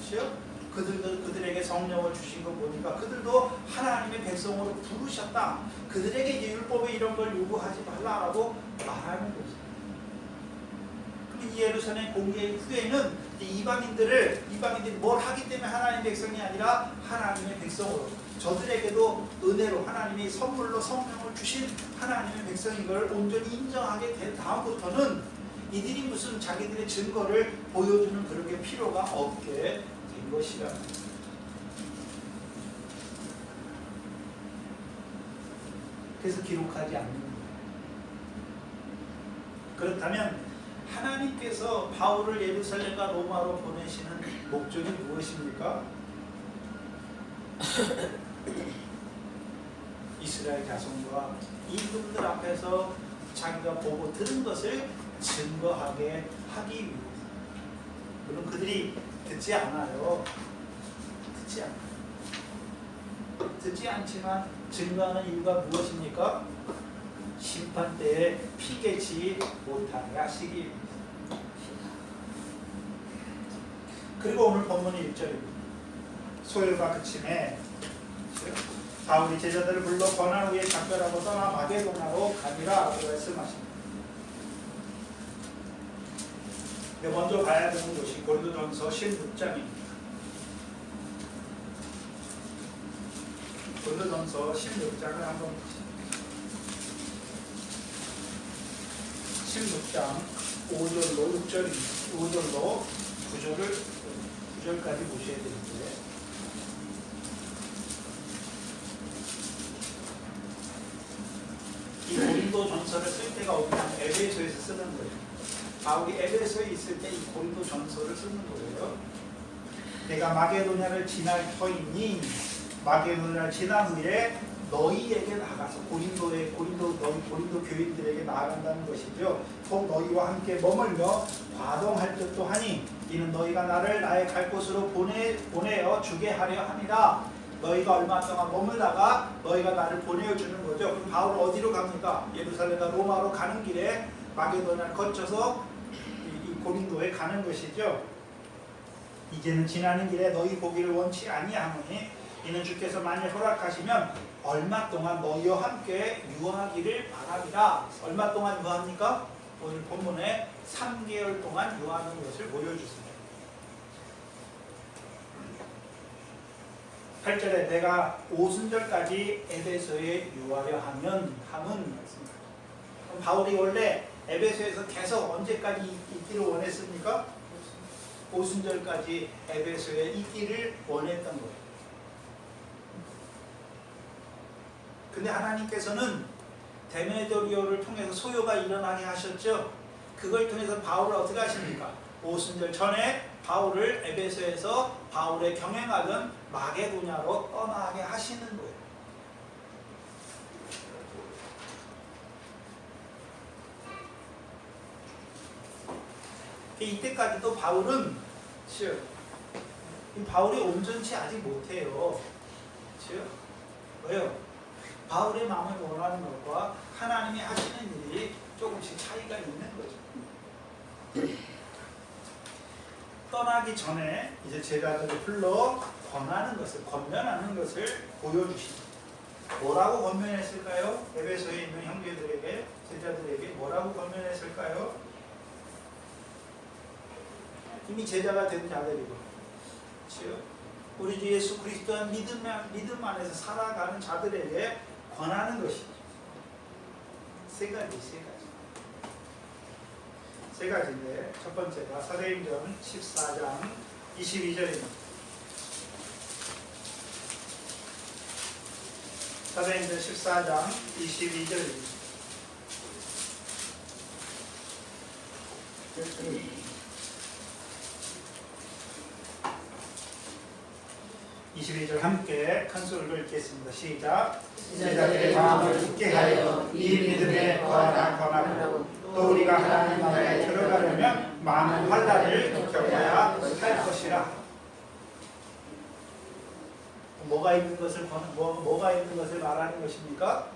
그렇죠? 그들에게 성령을 주신 거 보니까 그들도 하나님의 백성으로 부르셨다. 그들에게 이제 율법에 이런 걸 요구하지 말라라고 말하는 거죠. 그럼 이 예루살렘 공의회 후에는 이방인들이 뭘 하기 때문에 하나님의 백성이 아니라 하나님의 백성으로 저들에게도 은혜로 하나님이 선물로 성령을 주신 하나님의 백성인 걸 온전히 인정하게 된 다음부터는 이들이 무슨 자기들의 증거를 보여주는 그런 게 필요가 없게 된 것이라. 그래서 기록하지 않는 거예요. 그렇다면 하나님께서 바울을 예루살렘과 로마로 보내시는 목적이 무엇입니까? 이스라엘 자손과 이분들 앞에서 자기가 보고 들은 것을 증거하게 하기 위해서. 물론 그들이 듣지 않아요. 듣지 않지만 증거하는 이유가 무엇입니까? 심판 때에 피개치 못하게 하시기 위해서. 그리고 오늘 본문의 1절입니다. 소요가 그침에 바울이 제자들을 불러 권한 후에 작별하고 떠나 마게도나로 가니라 라고 말씀하십니다. 먼저 봐야 되는 것이 고린도전서 16장입니다. 고린도전서 16장을 한번 보시죠. 16장 5절로 6절입니다. 5절로 9절까지 보셔야 되는데 이 고린도 전서를 쓸 때가 어디냐면 에베소에서 쓰는 거예요. 바울이 에베소에 있을 때 이 고린도 전서를 쓰는 거예요. 내가 마게도냐를 지날 터이니 마게도냐를 지난 후에 너희에게 나가서 고린도 교인들에게 나아간다는 것이죠. 곧 너희와 함께 머물며 과동할 듯도 하니 이는 너희가 나를 나의 갈 곳으로 보내어 주게 하려 함이라. 너희가 얼마 동안 머물다가 너희가 나를 보내어 주는 거죠. 그럼 바울은 어디로 갑니까? 예루살렘과 로마로 가는 길에 마게도냐를 거쳐서 이 고린도에 가는 것이죠. 이제는 지나는 길에 너희 보기를 원치 아니하노니 이는 주께서 만일 허락하시면 얼마 동안 너희와 함께 유하기를 바랍니다. 얼마 동안 유합니까? 오늘 본문에 3개월 동안 유하는 것을 보여주세요. 8절에 내가 오순절까지 에베소에 유하려 함은 말씀입니다. 그럼 바울이 원래 에베소에서 계속 언제까지 있기를 원했습니까? 오순절까지 에베소에 있기를 원했던 거예요. 근데 하나님께서는 데메드리오를 통해서 소요가 일어나게 하셨죠. 그걸 통해서 바울을 어떻게 하십니까? 오순절 전에 바울을 에베소에서 바울의 경영하던 마게도냐로 떠나게 하시는 거예요. 이때까지도 바울이 온전치 아직 못해요. 왜요? 바울의 마음을 원하는 것과 하나님이 하시는 일이 조금씩 차이가 있는 거죠. 떠나기 전에 이제 제자들을 불러 권면하는 것을 보여주십니다. 뭐라고 권면했을까요? 에베소에 있는 형제들에게, 제자들에게 뭐라고 권면했을까요? 이미 제자가 된 자들이고, 그렇죠? 우리 주 예수 그리스도의 믿음 안에서 살아가는 자들에게 권하는 것이죠. 세 가지인데 첫 번째가 사도행전 14장 22절입니다. 사도행전 14장 22절입니다. 22절 함께 큰 소리로 읽겠습니다. 시작. 제자들의 마음을 굳게 하여 이 믿음에 거하라고 또 우리가 하나님 나라에 들어가려면 많은 환난을 겪어야 할 것이라. 뭐가 있는 것을 말하는 것입니까?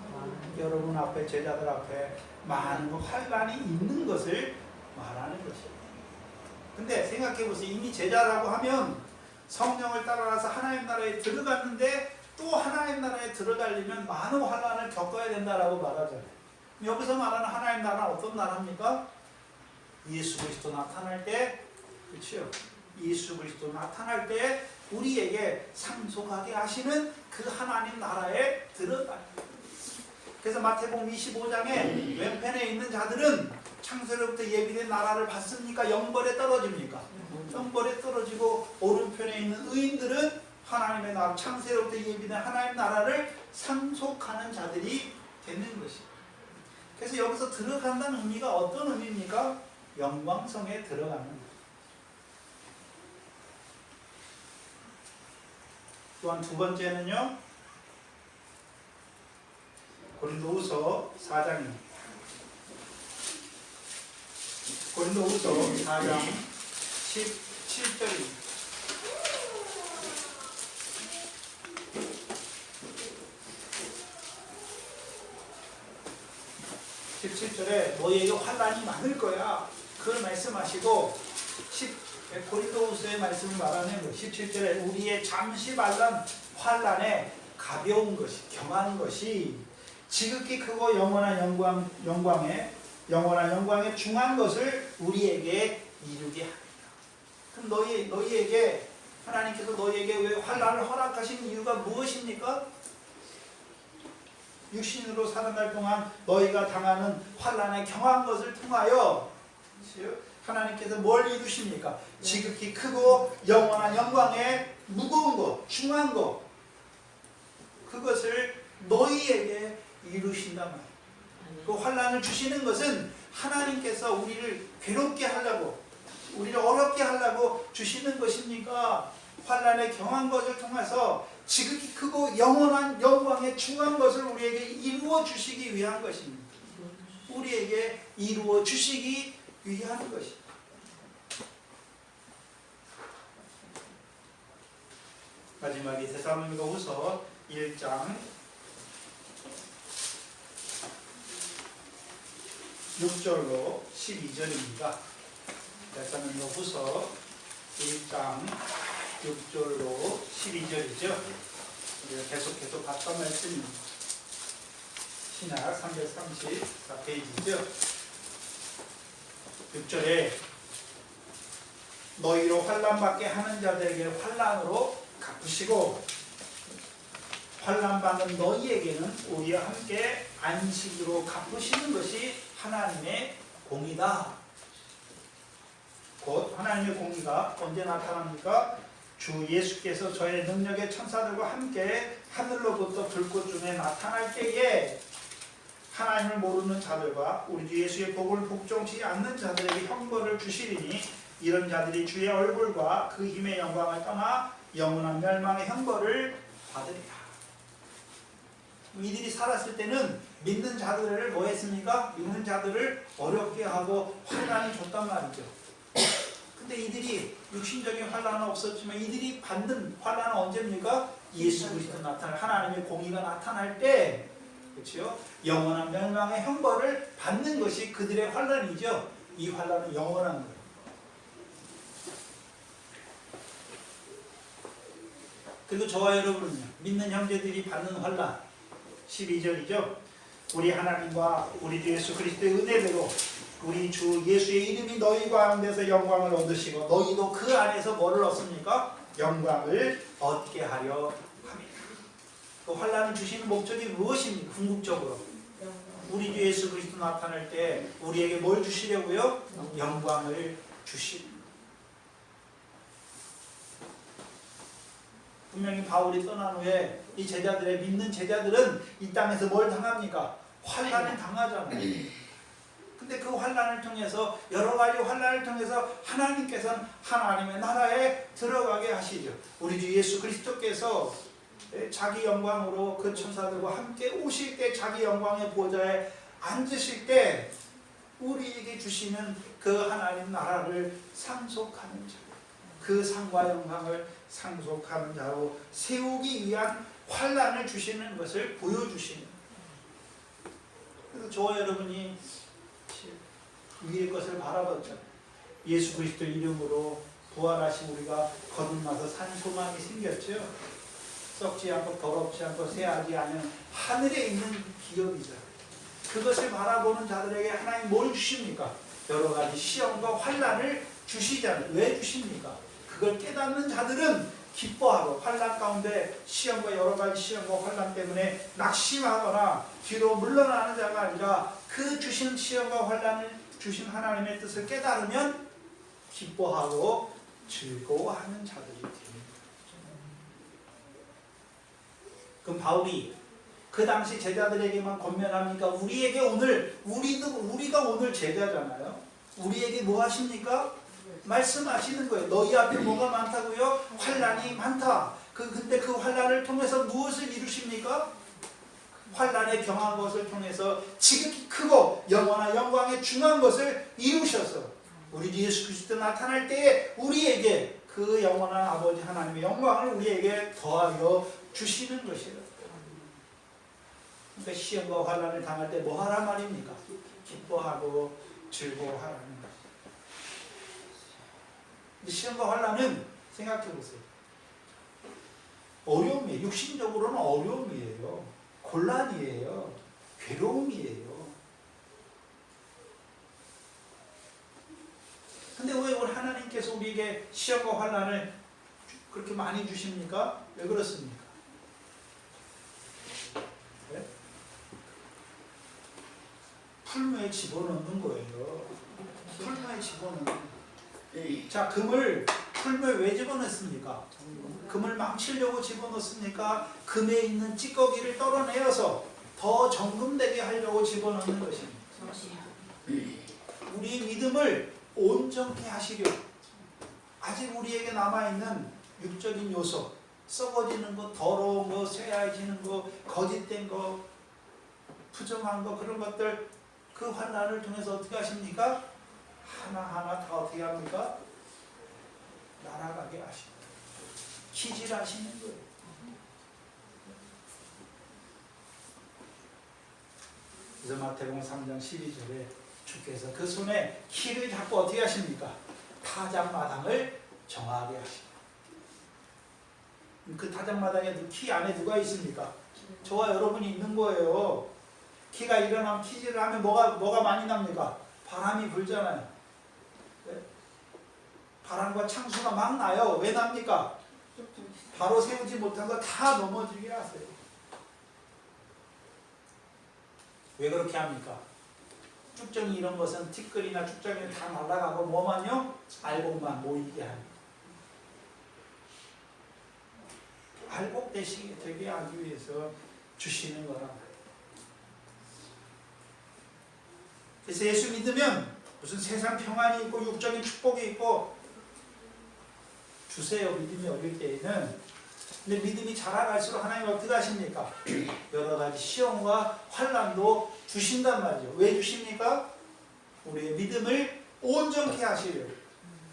여러분 앞에, 제자들 앞에 많은 환난이 있는 것을 말하는 것이에요. 근데 생각해 보세요. 이미 제자라고 하면 성령을 따라서 하나님 나라에 들어갔는데 또 하나님 나라에 들어가려면 많은 환난을 겪어야 된다라고 말하잖아요. 여기서 말하는 하나님 나라는 어떤 나라입니까? 예수 그리스도 나타날 때, 그렇죠? 예수 그리스도 나타날 때 우리에게 상속하게 하시는 그 하나님 나라에 들어가요. 그래서 마태복음 25장에 왼편에 있는 자들은 창세로부터 예비된 나라를 받습니까? 영벌에 떨어집니까? 영벌에 떨어지고 오른편에 있는 의인들은 하나님의 나라, 창세로부터 예비된 하나님 나라를 상속하는 자들이 되는 것입니다. 그래서 여기서 들어간다는 의미가 어떤 의미입니까? 영광성에 들어가는 거예요. 또한 두 번째는요, 고린도후서 4장입니다. 고린도후서 4장 17절입니다. 17절에 너희에게 환난이 많을 거야. 그걸 말씀하시고 고린도후서의 말씀을 말하는 거예요. 17절에 우리의 잠시 말란 환난에 가벼운 것이, 겸한 것이 지극히 크고 영원한 영광에 중한 것을 우리에게 이루게 합니다. 그럼 너희에게 하나님께서 너희에게 왜 환난을 허락하신 이유가 무엇입니까? 육신으로 사는 날 동안 너희가 당하는 환난에 경한 것을 통하여 하나님께서 뭘 이루십니까? 지극히 크고 영원한 영광에 무거운 것, 중한 것, 그것을 너희에게 이루신단 말이에요. 그 환난을 주시는 것은 하나님께서 우리를 괴롭게 하려고, 우리를 어렵게 하려고 주시는 것입니까? 환난에 경한 것을 통해서 지극히 크고 영원한 영광에 중한 것을 우리에게 이루어 주시기 위한 것입니다. 우리에게 이루어 주시기 위한 것입니다. 마지막에 데살로니가후서 1장 6절로 12절입니다. 데살로니가후서 1장 6절로 12절이죠. 우리가 계속 봤던 말씀입니다. 신약 334페이지죠. 6절에 너희로 환난받게 하는 자들에게 환난으로 갚으시고 환난받는 너희에게는 우리와 함께 안식으로 갚으시는 것이 하나님의 공의다. 곧 하나님의 공의가 언제 나타납니까? 주 예수께서 저의 능력의 천사들과 함께 하늘로부터 불꽃 중에 나타날 때에 하나님을 모르는 자들과 우리 주 예수의 복을 복종치 않는 자들에게 형벌을 주시리니 이런 자들이 주의 얼굴과 그 힘의 영광을 떠나 영원한 멸망의 형벌을 받으리라. 이들이 살았을 때는 믿는 자들을 뭐 했습니까? 믿는 자들을 어렵게 하고 환난이 줬단 말이죠. 근데 이들이 육신적인 환난은 없었지만 이들이 받는 환난은 언제입니까? 예수 그리스도 나타날, 하나님의 공의가 나타날 때, 그렇죠? 영원한 멸망의 형벌을 받는 것이 그들의 환난이죠. 이 환난은 영원한 거예요. 그리고 저와 여러분은요, 믿는 형제들이 받는 환난 12절이죠. 우리 하나님과 우리 주 예수 그리스도의 은혜대로 우리 주 예수의 이름이 너희 가운데서 영광을 얻으시고 너희도 그 안에서 뭐를 얻습니까? 영광을 얻게 하려 합니다. 그 환난을 주시는 목적이 무엇입니까? 궁극적으로 우리 주 예수 그리스도 나타날 때 우리에게 뭘 주시려고요? 영광을 주십니다. 분명히 바울이 떠난 후에 이 제자들의 믿는 제자들은 이 땅에서 뭘 당합니까? 환난을 당하잖아요. 근데 그 환난을 통해서 여러 가지 환난을 통해서 하나님께서는 하나님의 나라에 들어가게 하시죠. 우리 주 예수 그리스도께서 자기 영광으로 그 천사들과 함께 오실 때 자기 영광의 보좌에 앉으실 때 우리에게 주시는 그 하나님 나라를 상속하는 자, 그 상과 영광을 상속하는 자로 세우기 위한 환난을 주시는 것을 보여주시는. 그래서 저와 여러분이 위의 것을 바라봤죠. 예수 그리스도 이름으로 부활하신 우리가 거듭나서 산 소망이 생겼죠. 썩지 않고 더럽지 않고 쇠하지 않은 하늘에 있는 기업이죠. 그것을 바라보는 자들에게 하나님 뭘 주십니까? 여러 가지 시험과 환난을 주시잖아요. 왜 주십니까? 그걸 깨닫는 자들은 기뻐하고 환난 가운데 시험과 여러 가지 시험과 환난 때문에 낙심하거나 뒤로 물러나는 자가 아니라 그 주신 시험과 환난을 주신 하나님의 뜻을 깨달으면 기뻐하고 즐거워하는 자들이 됩니다. 그럼 바울이 그 당시 제자들에게만 권면합니까? 우리에게 오늘 우리가 오늘 제자잖아요. 우리에게 뭐 하십니까? 말씀하시는 거예요. 너희 앞에 뭐가 많다고요? 환난이 많다. 근데 그 환난을 통해서 무엇을 이루십니까? 환난에 경한 것을 통해서 지극히 크고 영원한 영광에 중한 것을 이루셔서 우리 예수 그리스도 나타날 때에 우리에게 그 영원한 아버지 하나님의 영광을 우리에게 더하여 주시는 것이에요. 그러니까 시험과 환난을 당할 때 뭐 하란 말입니까? 기뻐하고 즐거워하라는 것이에요. 시험과 환난은 생각해 보세요. 어려움이에요. 육신적으로는 어려움이에요. 곤란이에요. 괴로움이에요. 근데 왜 우리 하나님께서 우리에게 시험과 환난을 그렇게 많이 주십니까? 왜 그렇습니까? 네? 풀무에 집어넣는 거예요. 풀무에 집어넣는. 자, 금을 풀무에 왜 집어넣습니까? 금을 망치려고 집어넣습니까? 금에 있는 찌꺼기를 떨어내어서 더 정금되게 하려고 집어넣는 것입니다. 우리 믿음을 온전케 하시려 아직 우리에게 남아있는 육적인 요소, 썩어지는 것, 더러운 것, 쇠해지는 것, 거짓된 것, 부정한 것, 그런 것들 그 환난을 통해서 어떻게 하십니까? 하나하나 다 어떻게 합니까? 날아가게 하십니다. 기질하시는 거예요. 그래서 마태복음 3장 12절에 주께서 그 손에 키를 잡고 어떻게 하십니까? 타작마당을 정하게 하십니다. 그 타작마당에 키 안에 누가 있습니까? 저와 여러분이 있는 거예요. 키가 일어나면 키질을 하면 뭐가 많이 납니까? 바람이 불잖아요. 네? 바람과 창수가 막 나요. 왜 납니까? 바로 세우지 못한 거 다 넘어지게 하세요. 왜 그렇게 합니까? 쭉정이 이런 것은 티끌이나 쭉정이 다 날아가고 뭐만요? 알곡만 모이게 합니다. 알곡 되시게 되게 하기 위해서 주시는 거란 말이에요. 그래서 예수 믿으면 무슨 세상 평안이 있고 육적인 축복이 있고 주세요. 믿음이 어릴 때에는. 근데 믿음이 자라갈수록 하나님 어떻게 하십니까? 여러 가지 시험과 환난도 주신단 말이죠. 왜 주십니까? 우리의 믿음을 온전케 하시려고.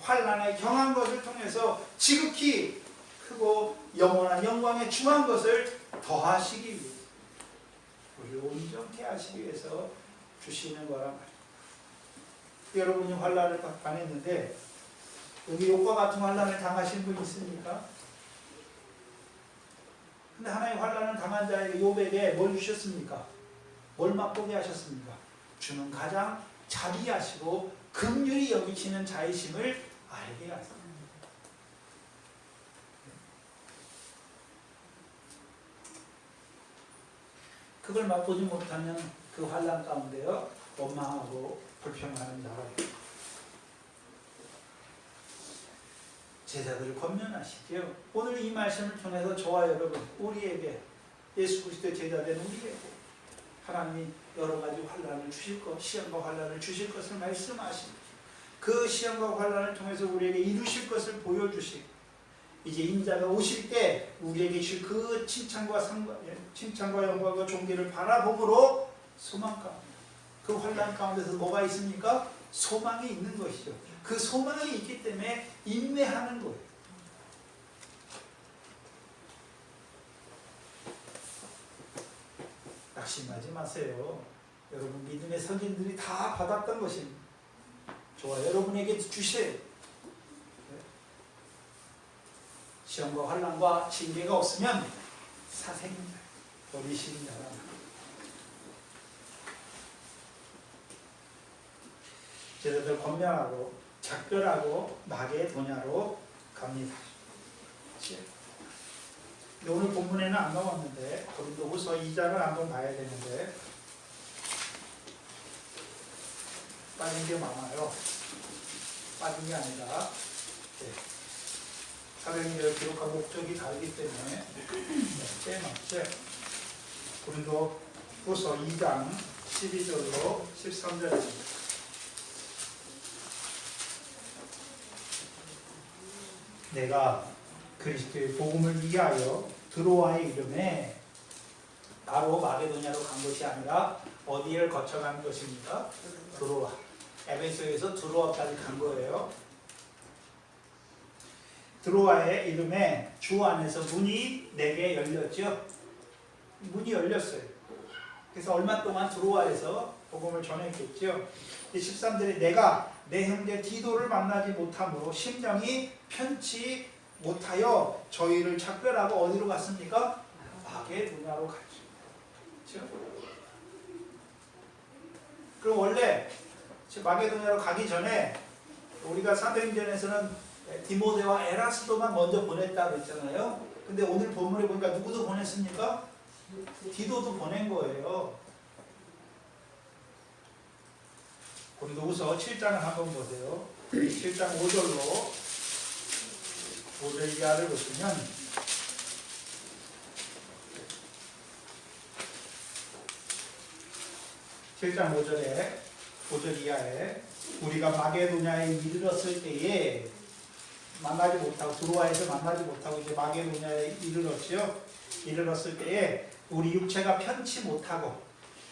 환난에 경한 것을 통해서 지극히 크고 영원한 영광에 중한 것을 더하시기 위해서, 우리를 온전케 하시기 위해서 주시는 거란 말이에요. 여러분이 환난을 당했는데 여기 욕과 같은 환난을 당하신 분 있습니까? 근데 하나님 환난을 당한 자에게 욥에게 뭘 주셨습니까? 뭘 맛보게 하셨습니까? 주는 가장 자비하시고 긍휼히 여기시는 자이심을 알게 하셨습니다. 그걸 맛보지 못하면 그 환난 가운데요 원망하고 불평하는 자가 제자들을 권면하시죠. 오늘 이 말씀을 통해서 저와 여러분 우리에게 예수 그리스도의 제자된 우리에게 하나님이 여러 가지 환난을 주실 것, 시험과 환난을 주실 것을 말씀하시고 그 시험과 환난을 통해서 우리에게 이루실 것을 보여주시고 이제 인자가 오실 때 우리에게 주실 그 칭찬과 영광과 존귀를 바라봄으로 소망 가운데 그 환난 가운데서 뭐가 있습니까? 소망이 있는 것이죠. 그 소망이 있기 때문에 인내하는 거예요. 낙심하지 마세요. 여러분 믿음의 선진들이 다 받았던 것입니다. 저와 여러분에게 주세요. 시험과 환난과 징계가 없으면 사생입니다. 어리십니다. 제자들 권면하고 작별하고 마개의 도냐로 갑니다. 오늘 본문에는 안 나왔는데 고린도후서 2장을 한번 봐야 되는데 빠진 게 많아요. 빠진 게 아니라 사도행전을 기록한 목적이 다르기 때문에 빼놨죠. 고린도후서 2장 12절로 13절입니다. 내가 그리스도의 복음을 위하여 드로아의 이름에 바로 마게도냐로 간 것이 아니라 어디를 거쳐간 것입니까? 드로아. 에베소에서 드로아까지 간 거예요. 드로아의 이름에 주 안에서 문이 4개 열렸죠. 문이 열렸어요. 그래서 얼마 동안 드로아에서 복음을 전했겠죠. 13절에 내가 내 형제 디도를 만나지 못함으로 심령이 편치 못하여 저희를 작별하고 어디로 갔습니까? 마게도냐로 갔죠. 그렇죠? 그럼 원래 마게도냐로 가기 전에 우리가 사도행전에서는 디모데와 에라스도만 먼저 보냈다고 했잖아요. 근데 오늘 본문에 보니까 누구도 보냈습니까? 디도도 보낸 거예요. 고린도후서 7장을 한번 보세요. 7장 5절로 5절 이하를 보시면 (7장 5절 이하에) 우리가 마게도냐에 이르렀을 때에 만나지 못하고 드로아에서 만나지 못하고 이제 마게도냐에 이르렀을 때에 우리 육체가 편치 못하고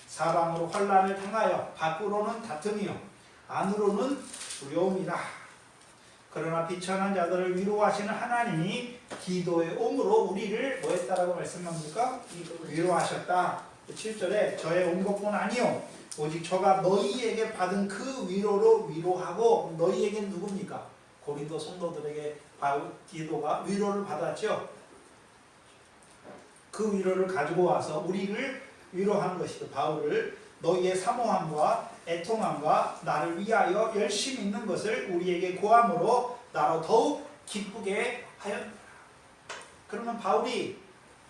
사방으로 환난을 당하여 밖으로는 다툼이요 안으로는 두려움이라. 그러나 비천한 자들을 위로하시는 하나님이 기도의 옴으로 우리를 뭐 했다라고 말씀합니까? 위로하셨다. 7절에 저의 온 것뿐 아니요 오직 저가 너희에게 받은 그 위로로 위로하고, 너희에게는 누굽니까? 고린도 성도들에게 디도가 위로를 받았죠. 그 위로를 가지고 와서 우리를 위로한 것이죠. 바울을 너희의 사모함과 애통함과 나를 위하여 열심히 있는 것을 우리에게 고함으로 나로 더욱 기쁘게 하였다. 그러면 바울이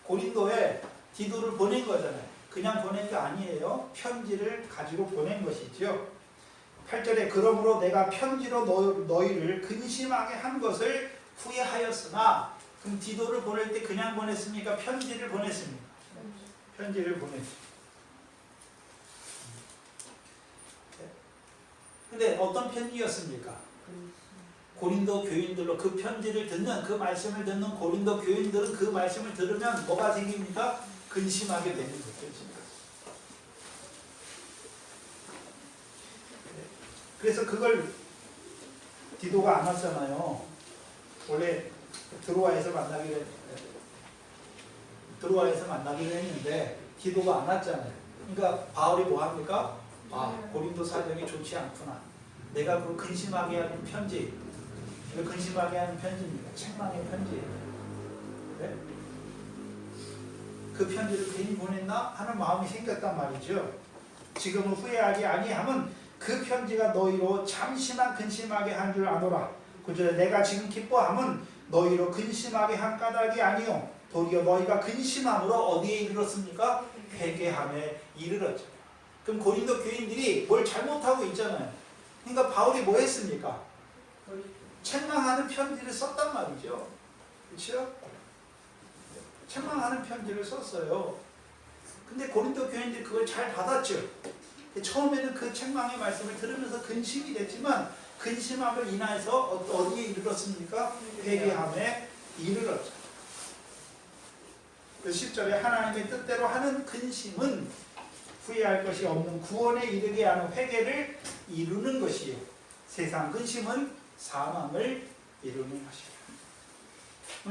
고린도에 디도를 보낸 거잖아요. 그냥 보낸 게 아니에요. 편지를 가지고 보낸 것이죠. 8절에 그러므로 내가 편지로 너희를 근심하게 한 것을 후회하였으나, 그럼 디도를 보낼 때 그냥 보냈습니까? 편지를 보냈습니까? 편지를 보냈습니다. 근데 어떤 편지였습니까? 고린도 교인들로 그 편지를 듣는, 그 말씀을 듣는 고린도 교인들은 그 말씀을 들으면 뭐가 생깁니까? 근심하게 되는 거죠. 그래서 그걸 디도가 안 왔잖아요. 원래 드로아에서 만나기로 했는데 디도가 안 왔잖아요. 그러니까 바울이 뭐 합니까? 고린도 사정이 좋지 않구나. 내가 그 근심하게 하는 편지, 근심하게 하는 편지입니다. 책망의 편지예요. 네? 그 편지를 괜히 보냈나 하는 마음이 생겼단 말이죠. 지금은 후회하지 아니함은 그 편지가 너희로 잠시만 근심하게 한 줄 아노라. 9절에 내가 지금 기뻐함은 너희로 근심하게 한 까닭이 아니요 도리어 너희가 근심함으로 어디에 이르렀습니까? 회개함에 이르렀죠. 그럼 고린도 교인들이 뭘 잘못하고 있잖아요. 그러니까 바울이 뭐 했습니까? 책망하는 편지를 썼단 말이죠. 그렇죠? 책망하는 편지를 썼어요. 근데 고린도 교인들이 그걸 잘 받았죠. 처음에는 그 책망의 말씀을 들으면서 근심이 됐지만 근심함을 인하여서 어디에 이르렀습니까? 회개함에 이르렀죠. 그 10절에 하나님의 뜻대로 하는 근심은 후회할 것이 없는 구원에 이르게 하는 회개를 이루는 것이요. 세상 근심은 사망을 이루는 것이다.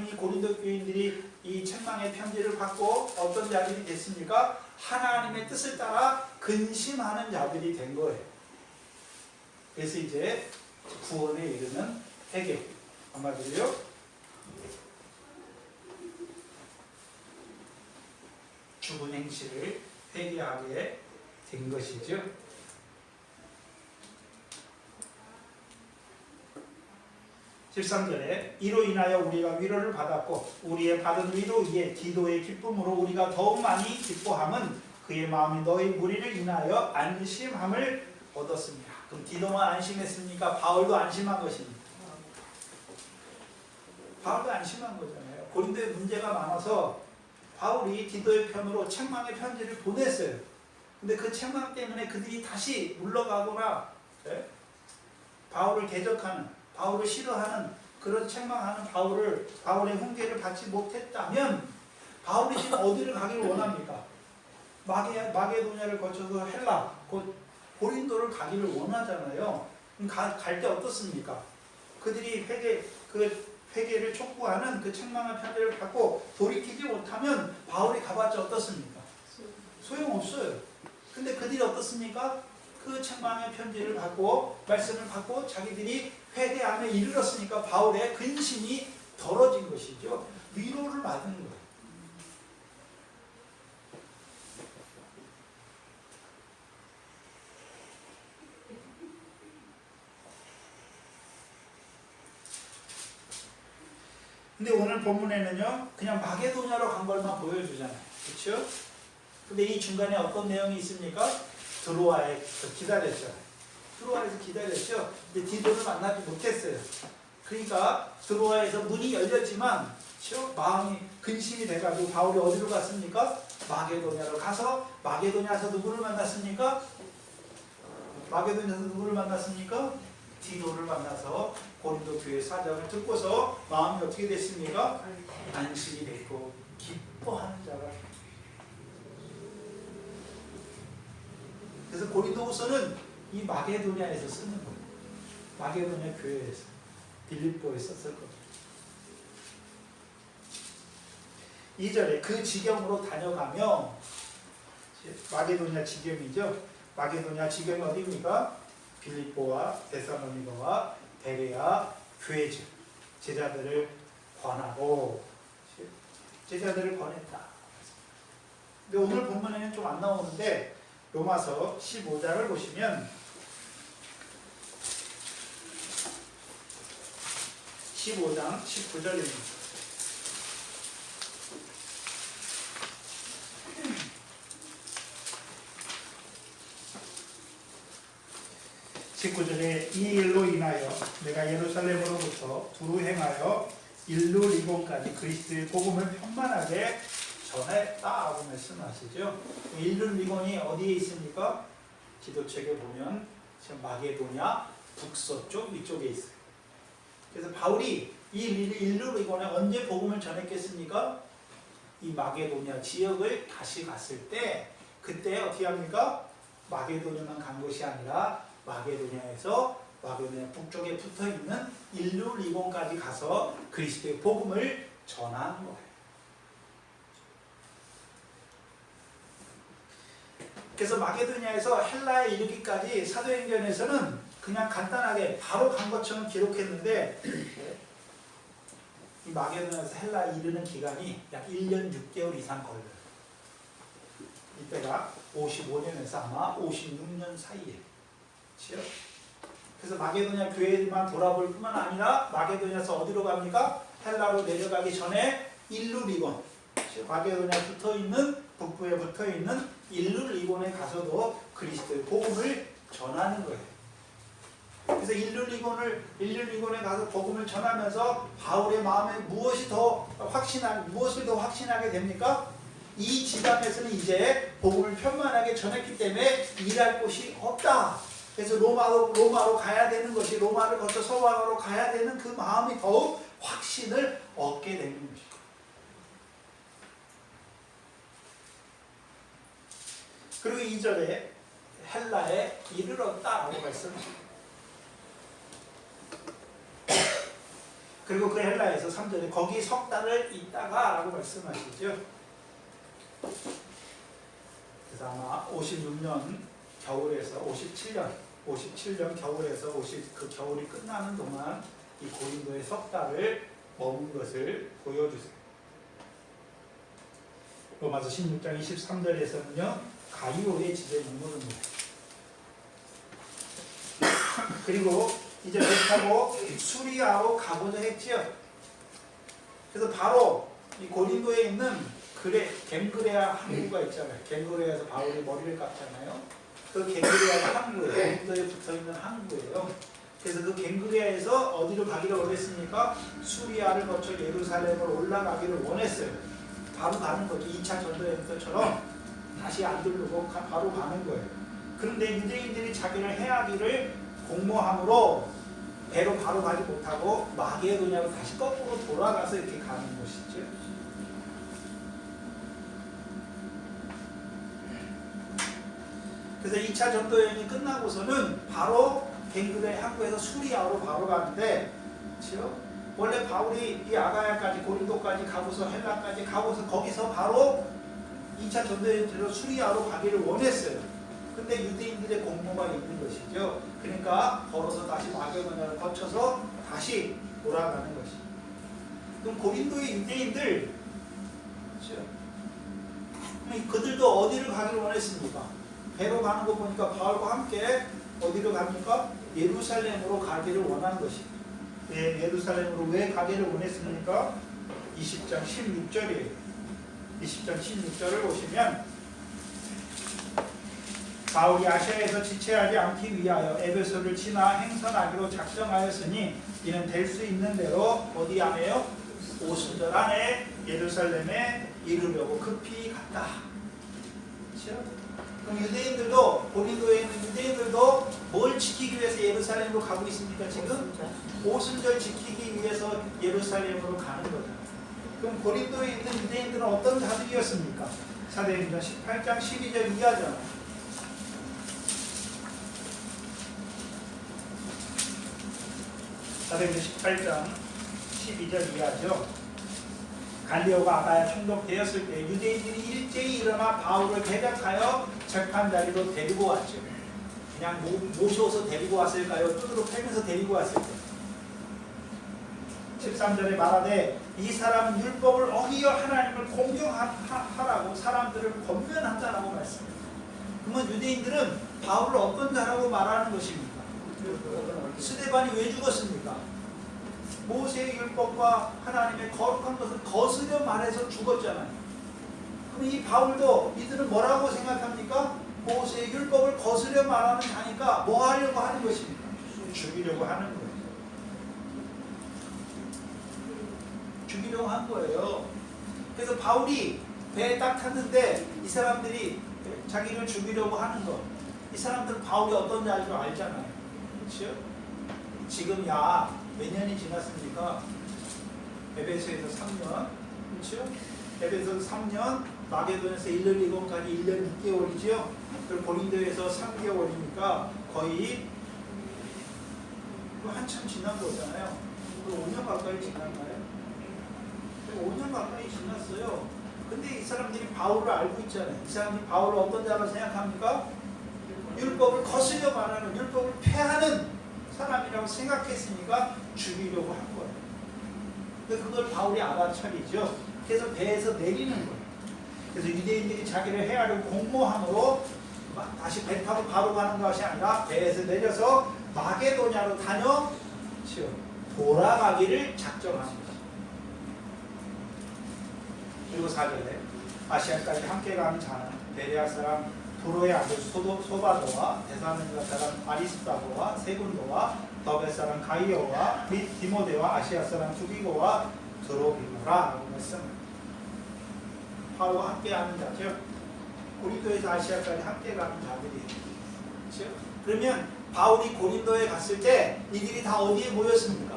이 고린도 교인들이 이 책망의 편지를 받고 어떤 자들이 됐습니까? 하나님의 뜻을 따라 근심하는 자들이 된 거예요. 그래서 이제 구원에 이르는 회개. 한마디로요. 죽은 행실을 회개하게 된 것이죠. 13절에 이로 인하여 우리가 위로를 받았고 우리의 받은 위로 위에 기도의 기쁨으로 우리가 더욱 많이 기뻐함은 그의 마음이 너희 무리를 인하여 안심함을 얻었습니다. 그럼 디도만 안심했습니까? 바울도 안심한 것입니다. 바울도 안심한 거잖아요. 고린도에 문제가 많아서 바울이 디도의 편으로 책망의 편지를 보냈어요. 근데 그 책망 때문에 그들이 다시 물러가거나 바울을 대적하는, 바울을 싫어하는 그런 책망하는 바울의 훈계를 받지 못했다면 바울이 지금 어디를 가기를 원합니까? 마게도냐를 거쳐서 헬라, 곧 고린도를 가기를 원하잖아요. 갈 때 어떻습니까? 그들이 회개를 촉구하는 그 책망의 편지를 받고 돌이키지 못하면 바울이 가봤자 어떻습니까? 소용없어요. 근데 그들이 어떻습니까? 그 책망의 편지를 받고 말씀을 받고 자기들이 회개함에 이르렀으니까 바울의 근심이 덜어진 것이죠. 위로를 받은 거예요. 근데 오늘 본문에는요, 그냥 마게도냐로 간 것만 보여주잖아요. 그렇죠? 근데 이 중간에 어떤 내용이 있습니까? 드로아에서 기다렸죠. 드로아에서 기다렸죠. 근데 디도를 만나지 못했어요. 그러니까 드로아에서 문이 열렸지만 그렇죠? 마음이 근심이 돼가지고 바울이 어디로 갔습니까? 마게도냐로 가서 마게도냐에서 누구를 만났습니까? 마게도냐에서 누구를 만났습니까? 디도를 만나서 고린도 교회 사정을 듣고서 마음이 어떻게 됐습니까? 안식이 됐고 기뻐하는 자가 됐습니다. 그래서 고린도후서는 이 마게도냐에서 쓰는 거예요. 마게도냐 교회에서 빌립보에 썼을 겁니다. 2절에 그 지경으로 다녀가며 마게도냐 지경이죠. 마게도냐 지경이 어디입니까? 빌립보와 데살로니가와 베레아 교회죠. 제자들을 권하고 제자들을 권했다. 근데 오늘 본문에는 좀 안 나오는데 로마서 15장을 보시면 15장 19절입니다. 19절에 이 일로 인하여 내가 예루살렘으로부터 두루 행하여 일루리곤까지 그리스도의 복음을 편만하게 전했다고 말씀하시죠. 일루리곤이 어디에 있습니까? 지도책에 보면 지금 마게도냐 북서쪽 위쪽에 있어요. 그래서 바울이 이 일루리곤에 언제 복음을 전했겠습니까? 이 마게도냐 지역을 다시 갔을 때 그때 어떻게 합니까? 마게도냐만 간 것이 아니라 마게도냐에서 마게도냐 북쪽에 붙어있는 일루리곤까지 가서 그리스도의 복음을 전한 거예요. 그래서 마게도냐에서 헬라에 이르기까지 사도행전에서는 그냥 간단하게 바로 간 것처럼 기록했는데 이 마게도냐에서 헬라에 이르는 기간이 약 1년 6개월 이상 걸려요. 이때가 55년에서 아마 56년 사이에. 그래서 마게도냐 교회만 돌아볼 뿐만 아니라 마게도냐에서 어디로 갑니까? 헬라로 내려가기 전에 일루리곤, 마게도냐에 붙어있는 북부에 붙어있는 일루리곤에 가서도 그리스도의 복음을 전하는 거예요. 그래서 일루리곤에 가서 복음을 전하면서 바울의 마음에 무엇을 더 확신하게 됩니까? 이 지방에서는 이제 복음을 편만하게 전했기 때문에 일할 곳이 없다. 그래서 로마로 가야 되는 것이, 로마를 거쳐 서방으로 가야 되는 그 마음이 더욱 확신을 얻게 되는 것입니다. 그리고 2절에 헬라에 이르렀다라고 말씀합니다. 그리고 그 헬라에서 3절에 거기 석 달을 있다가 라고 말씀하시죠. 그래서 아마 56년 겨울에서 57년 겨울에서 그 겨울이 끝나는 동안 이 고린도의 석 달을 머문 것을 보여주세요. 로마서 16장 23절에서는요 가이오의 집에 머무릅니다. 그리고 이제 배 타고 수리아로 가고자 했지요. 그래서 바로 이 고린도에 있는 갱그레아 항구가 있잖아요. 갱그레아에서 바울이 머리를 깎잖아요. 그 갱그레아가 항구예요. 고린도에 붙어있는 항구예요. 그래서 그 갱그레아에서 어디로 가기를 원했습니까? 수리아를 거쳐 예루살렘으로 올라가기를 원했어요. 바로 가는 거죠. 2차 전도여행 때처럼 다시 안 들르고 바로 가는 거예요. 그런데 유대인들이 자기를 해하기를 공모함으로 배로 바로 가지 못하고 마게도냐로 다시 거꾸로 돌아가서 이렇게 가는 것이죠. 그래서 2차 전도여행이 끝나고서는 바로 갱그레 항구에서 수리아로 바로 가는데, 그렇죠? 원래 바울이 이 아가야까지 고린도까지 가고서 헬라까지 가고서 거기서 바로 2차 전도여행으로 수리아로 가기를 원했어요. 근데 유대인들의 공모가 있는 것이죠. 그러니까 걸어서 다시 마게도냐를 거쳐서 다시 돌아가는 것이죠. 그럼 고린도의 유대인들, 그렇죠? 그들도 어디를 가기를 원했습니까? 배로 가는 거 보니까 바울과 함께 어디로 갑니까? 예루살렘으로 가기를 원한 것입니다. 네, 예루살렘으로 왜 가기를 원했습니까? 20장 16절이에요. 20장 16절을 보시면 바울이 아시아에서 지체하지 않기 위하여 에베소를 지나 행선하기로 작정하였으니 이는 될 수 있는 대로 어디 안에요? 오순절 안에 예루살렘에 이르려고 급히 갔다. 그렇죠? 그럼 유대인들도, 고린도에 있는 유대인들도 뭘 지키기 위해서 예루살렘으로 가고 있습니까? 지금 오순절 지키기 위해서 예루살렘으로 가는 거죠. 그럼 고린도에 있는 유대인들은 어떤 자들이었습니까? 사도행전 18장 12절 이하잖아요. 사도행전 18장 12절 이하죠. 갈리오가 아가야 총독되었을 때 유대인들이 일제히 일어나 바울을 대적하여 재판 자리로 데리고 왔죠. 그냥 모셔서 데리고 왔을까요? 뚜드러 패면서 데리고 왔을까요? 13절에 말하되 이 사람은 율법을 어기어 하나님을 공경하라고 사람들을 권면한다라고 말씀합니다. 그러면 유대인들은 바울을 어떤 자라고 말하는 것입니까? 스데반이 왜 죽었습니까? 모세의 율법과 하나님의 거룩한 것을 거스려 말해서 죽었잖아요. 그럼 이 바울도 이들은 뭐라고 생각합니까? 모세의 율법을 거스려 말하는 자니까 뭐 하려고 하는 것입니까? 죽이려고 하는 거예요. 죽이려고 한 거예요. 그래서 바울이 배에 딱 탔는데 이 사람들이 자기를 죽이려고 하는 거, 이 사람들은 바울이 어떤 자인 줄 알잖아요. 그렇죠? 지금 몇 년이 지났습니까? 에베소에서 3년, 그렇죠? 에베소에서 3년, 마게도냐에서 일루리곤까지 1년 6개월이죠. 그리고 고린도에서 3개월이니까 거의 한참 지난 거잖아요. 5년 가까이 지났나요? 5년 가까이 지났어요. 근데 이 사람들이 바울을 알고 있잖아요. 이 사람들이 바울을 어떤 자로 생각합니까? 율법을 거스려 말하는, 율법을 폐하는 사람이라고 생각했으니까 죽이려고 한 거예요. 근데 그걸 바울이 알아차리죠. 그래서 배에서 내리는 거예요. 그래서 유대인들이 자기를 해하려고 공모함으로 다시 배 타고 바로 가는 것이 아니라 배에서 내려서 마게도냐로 다녀 돌아가기를 작정한 거죠. 그리고 4절에 아시아까지 함께 가는 자는 베레아 사람 도로의 아들 소바도와 데살로니가 사람 아리스다고와 세군도와 더베 사람 가이오와 및 디모데와 아시아 사람 투기고와 드로비고라 라고 말씀합니다. 바울과 함께하는 자죠. 고린도에서 아시아까지 함께 가는 자들이에요. 그렇죠? 그러면 바울이 고린도에 갔을 때 이들이 다 어디에 모였습니까?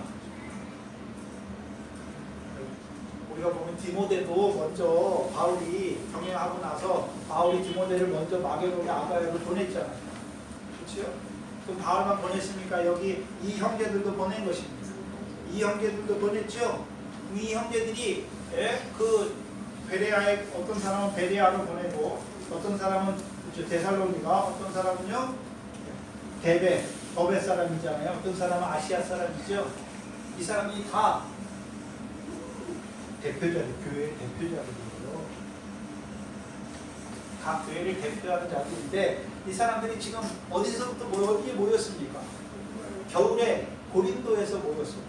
우리가 보면 디모데도 먼저 바울이 병행하고 나서 바울이 디모데를 먼저 마게도냐 아가야로 보냈잖아요. 그렇죠? 그럼 바울만 보냈습니까? 여기 이 형제들도 보낸 것입니다. 이 형제들도 보냈죠. 이 형제들이 그 베레아에 어떤 사람은 베레아로 보내고 어떤 사람은 데살로니가 어떤 사람은요 더베 사람이잖아요. 어떤 사람은 아시아 사람이죠. 이 사람이 다 대표자들, 교회의 대표자들이에요. 각 교회를 대표하는 자들인데 이 사람들이 지금 어디서부터 어디에 모였습니까? 겨울에 고린도에서 모였어요.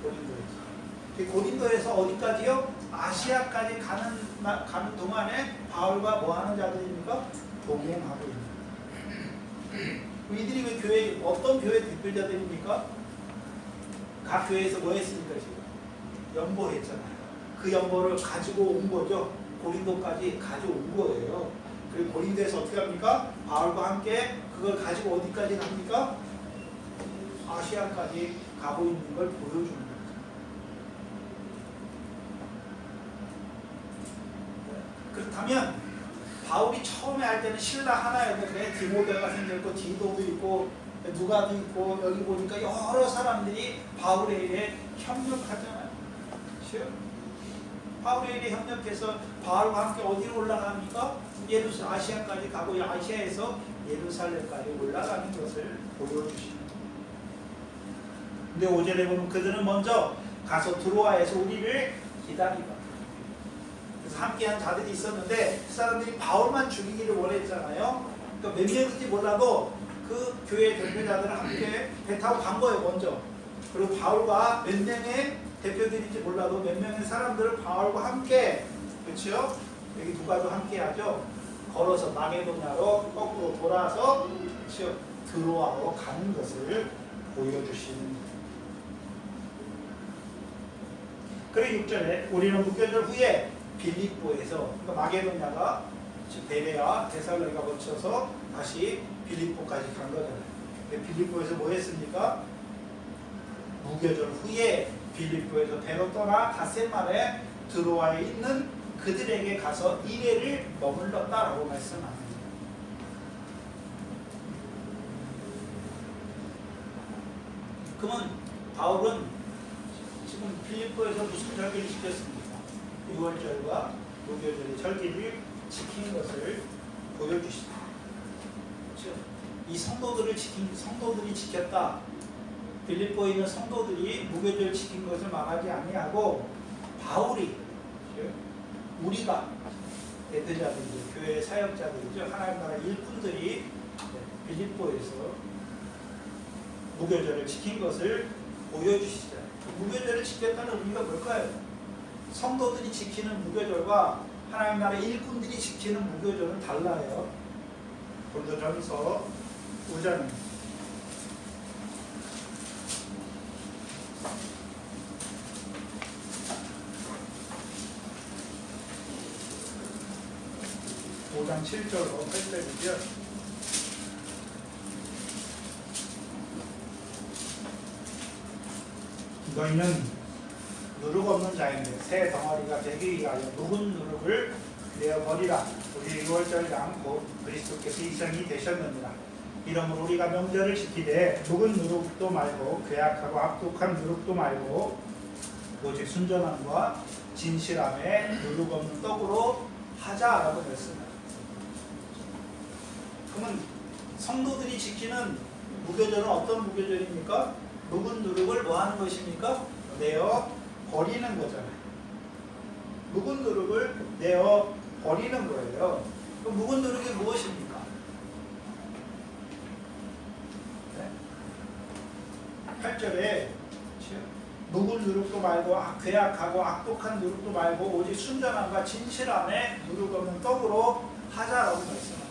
고린도에서 어디까지요? 아시아까지 가는 동안에 바울과 뭐 하는 자들입니까? 동행하고 있는. 이들이 왜 교회, 어떤 교회 대표자들입니까? 각 교회에서 뭐 했습니까? 지금? 연보했잖아요. 그 연보를 가지고 온 거죠. 고린도까지 가져온 거예요. 그리고 고린도에서 어떻게 합니까? 바울과 함께 그걸 가지고 어디까지 갑니까? 아시아까지 가고 있는 걸 보여주는 거죠. 그렇다면 바울이 처음에 할 때는 신라 하나였는데 디모데가 생겼고 디도도 있고 누가도 있고 여기 보니까 여러 사람들이 바울에 의해 협력하잖아요. 그렇죠? 바울에 의해 협력해서 바울과 함께 어디로 올라갑니까? 아시아까지 가고 아시아에서 예루살렘까지 올라가는 것을 보여주십니다. 근데 5절에 보면 그들은 먼저 가서 드로아에서 우리를 기다리고 그래서 함께한 자들이 있었는데 그 사람들이 바울만 죽이기를 원했잖아요. 그러니까 몇 명인지 몰라도 그 교회 대표자들은 함께 배 타고 간 거예요. 먼저. 그리고 바울과 몇 명의 대표들인지 몰라도 몇 명의 사람들을 바울과 함께, 그렇죠? 여기 누가도 함께 하죠. 걸어서 마게도냐로 거꾸로 돌아서, 그렇죠? 드로아로 가는 것을 보여주시는. 그리고 6절에 우리는 무교절 후에 빌립보에서, 그러니까 마게도냐가 베레아, 데살로니가 거쳐서 다시 빌립보까지 간 거잖아요. 빌립보에서 뭐 했습니까? 무교절 후에 빌립보에서 배로 떠나 닷새만에 드로아에 있는 그들에게 가서 1회를 머물렀다라고 말씀합니다. 그러면 바울은 지금 빌립보에서 무슨 절기를 지켰습니까? 6월절과 무교절의 절기를 지킨 것을 보여주시다. 그렇죠? 이 성도들이 지켰다. 빌립보에 있는 성도들이 무교절 지킨 것을 말하지 아니하고 바울이, 그렇죠? 우리가 대표자들이죠. 교회 사역자들이죠. 하나님 나라 일꾼들이 빌립보에서 무교절을 지킨 것을 보여주시잖아요. 무교절을 지켰다는 의미가 뭘까요? 성도들이 지키는 무교절과 하나님 나라 일꾼들이 지키는 무교절은 달라요. 고린도전서 5장입니다. (5장 7절로 8절이죠) 너희는 누룩 없는 자인데 새 덩어리가 되기 위하여 묵은 누룩을 내어버리라. 우리 6월절 곧 그리스도께서 이성이 되셨느니라. 이러므로 우리가 명절을 지키되 묵은 누룩도 말고 괴악하고 악독한 누룩도 말고 오직 순전함과 진실함에 누룩 없는 떡으로 하자라고 말씀합니다. 그러면 성도들이 지키는 무교절은 어떤 무교절입니까? 묵은 누룩을 뭐 하는 것입니까? 내어 버리는 거잖아요. 묵은 누룩을 내어 버리는 거예요. 그럼 묵은 누룩이 무엇입니까? 네? 8절에 묵은 누룩도 말고 괴악하고 악독한 누룩도 말고 오직 순전함과 진실함에 누룩 없는 떡으로 하자라고 말씀합니다.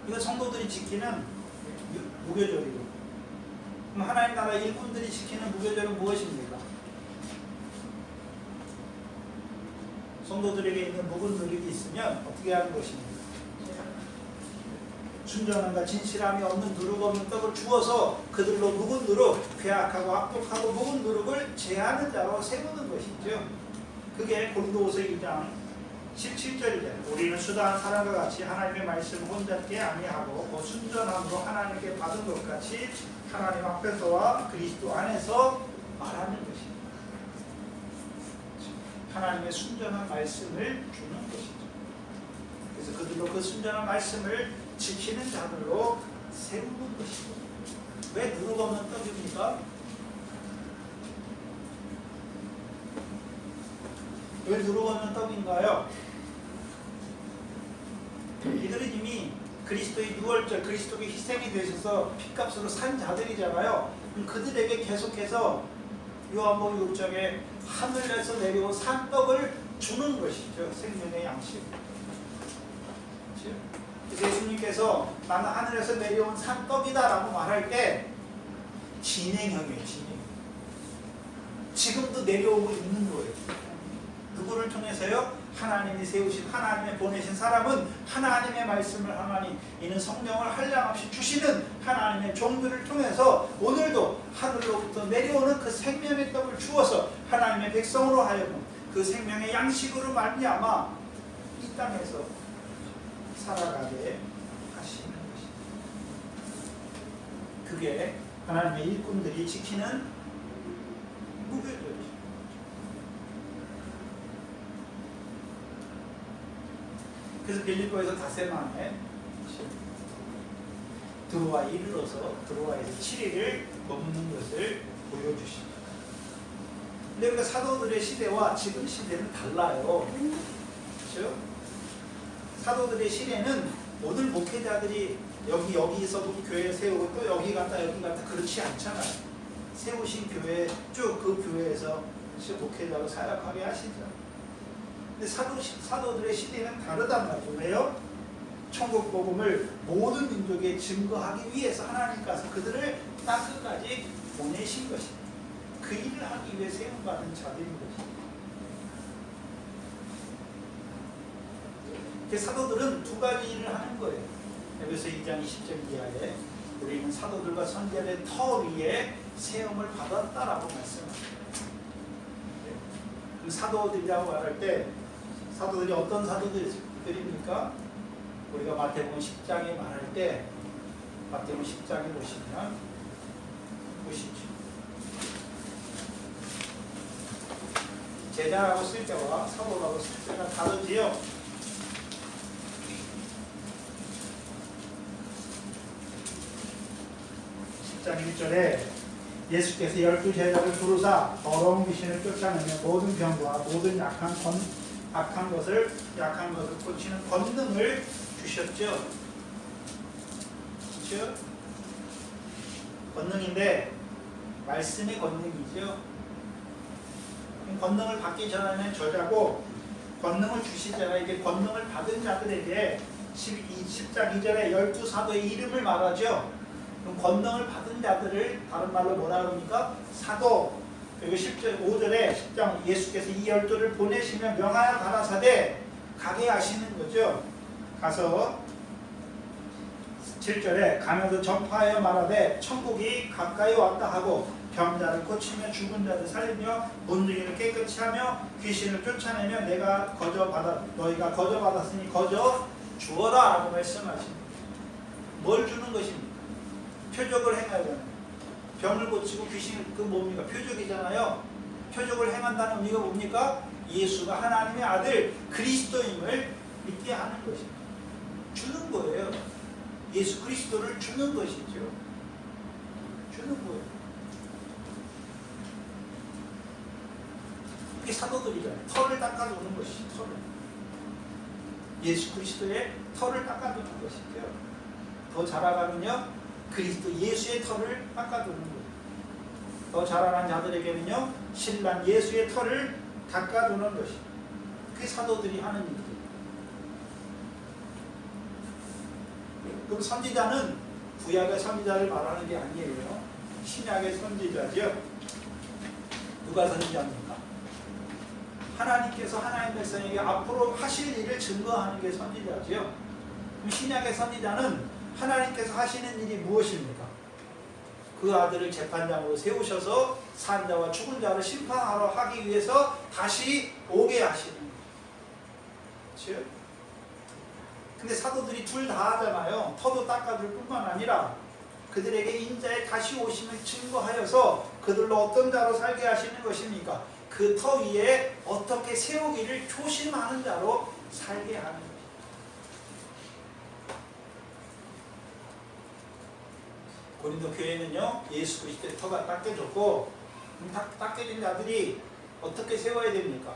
이거 성도들이 지키는 무교절이고, 그럼 하나님 나라 일꾼들이 지키는 무교절은 무엇입니까? 성도들에게 있는 묵은 누룩이 있으면 어떻게 하는 것입니까? 순전함과 진실함이 없는 누룩 없는 떡을 주어서 그들로 묵은 누룩, 괴악하고 악독하고 묵은 누룩을 제하는 자로 세우는 것이죠. 그게 고린도후서 2장 17절이죠. 우리는 수다한 사람과 같이 하나님의 말씀을 혼잡게 아니하고 그 순전함으로 하나님께 받은 것 같이 하나님 앞에서와 그리스도 안에서 말하는 것입니다. 하나님의 순전한 말씀을 주는 것이죠. 그래서 그들로 그 순전한 말씀을 지키는 자들로 세우는 것이고, 왜 누룩 없는 떡입니까? 왜 누룩 없는 떡인가요? 이들은 이미 그리스도의 유월절, 그리스도의 희생이 되셔서 핏값으로 산 자들이잖아요. 그들에게 계속해서 요한복음 6장에 하늘에서 내려온 산떡을 주는 것이죠. 생명의 양식. 그렇죠? 그래서 예수님께서 나는 하늘에서 내려온 산떡이다 라고 말할 때 진행형이에요. 진행. 지금도 내려오고 있는 거예요. 누구를 통해서요? 하나님이 세우신, 하나님의 보내신 사람은 하나님의 말씀을 하나님, 이는 성령을 한량없이 주시는 하나님의 종들을 통해서 오늘도 하늘로부터 내려오는 그 생명의 떡을 주어서 하나님의 백성으로 하여금 그 생명의 양식으로 말미암아 이 땅에서 살아가게 하시는 것입니다. 그게 하나님의 일꾼들이 지키는 무교절이죠. 그래서 빌립보에서 닷새만에 드로아 이르러서 드로아에서 7일을 머무는 것을 보여주시죠. 근데 우리가 사도들의 시대와 지금 시대는 달라요. 그렇죠? 사도들의 시대는 모든 목회자들이 여기서 교회 세우고 또 여기 갔다 그렇지 않잖아요. 세우신 교회 쭉 그 교회에서 목회자로 사역하게 하시죠. 근데 사도들의 시대는 다르단 말이죠. 왜요? 천국 복음을 모든 민족에 증거하기 위해서 하나님께서 그들을 땅 끝까지 보내신 것입니다. 그 일을 하기 위해 세움받은 자들인 것입니다. 사도들은 두 가지 일을 하는 거예요. 에베소 2장 20절 이하에 우리는 사도들과 선지자의 터 위에 세움을 받았다라고 말씀합니다. 사도들이라고 말할 때 사도들이 어떤 사도들입니까? 우리가 마태복음 10장에 말할 때 마태복음 10장에 보시면 보시죠. 제자라고 쓸 때와 사도라고 쓸 때가 다르지요. 10장 1절에 예수께서 12제자를 부르사 더러운 귀신을 쫓아내며 모든 병과 모든 약한 것을 고치는 권능을 주셨죠. 그렇죠? 권능인데 말씀의 권능이죠. 권능을 받기 전에는 저자고 권능을 주시잖아요. 이게 권능을 받은 자들에게 10장 2절에 12사도의 이름을 말하죠. 그럼 권능을 받은 자들을 다른 말로 뭐라 그럽니까? 사도. 그리고 5절에 10장 예수께서 이 12를 보내시며 명하여 가라사대 가게 하시는 거죠. 가서 7절에 가면서 전파하여 말하되 천국이 가까이 왔다 하고 병자를 고치며 죽은 자를 살리며 문둥이를 깨끗이 하며 귀신을 쫓아내며 너희가 거저받았으니 거저 주어라 라고 말씀하십니다. 뭘 주는 것입니까? 표적을 행해야 되는 병을 고치고 귀신을 뭡니까? 표적이잖아요. 표적을 행한다는 의미가 뭡니까? 예수가 하나님의 아들 그리스도임을 믿게 하는 것입니다. 주는 거예요. 예수 그리스도를 주는 것이죠. 주는 거예요. 이게 사도들이잖아요. 털을 닦아주는 것이죠. 털을. 예수 그리스도의 털을 닦아주는 것이죠. 더 자라가면요 그리스도 예수의 털을 닦아두는 거예요. 더 자라난 자들에게는요 신랑 예수의 털을 닦아두는 것이 그게 사도들이 하는 일이죠. 그럼 선지자는 구약의 선지자를 말하는 게 아니에요. 신약의 선지자죠. 누가 선지자입니까? 하나님께서 하나님 백성에게 앞으로 하실 일을 증거하는 게 선지자죠. 그럼 신약의 선지자는 하나님께서 하시는 일이 무엇입니까? 그 아들을 재판장으로 세우셔서 산 자와 죽은 자를 심판하러 하기 위해서 다시 오게 하시는 거예요. 그렇죠? 근데 사도들이 둘 다 하잖아요. 터도 닦아줄 뿐만 아니라 그들에게 인자의 다시 오심을 증거하여서 그들로 어떤 자로 살게 하시는 것입니까? 그 터 위에 어떻게 세우기를 조심하는 자로 살게 하는 것입니다. 고린도 교회는요 예수 그리스도의 터가 닦여졌고 닦여진 자들이 어떻게 세워야 됩니까?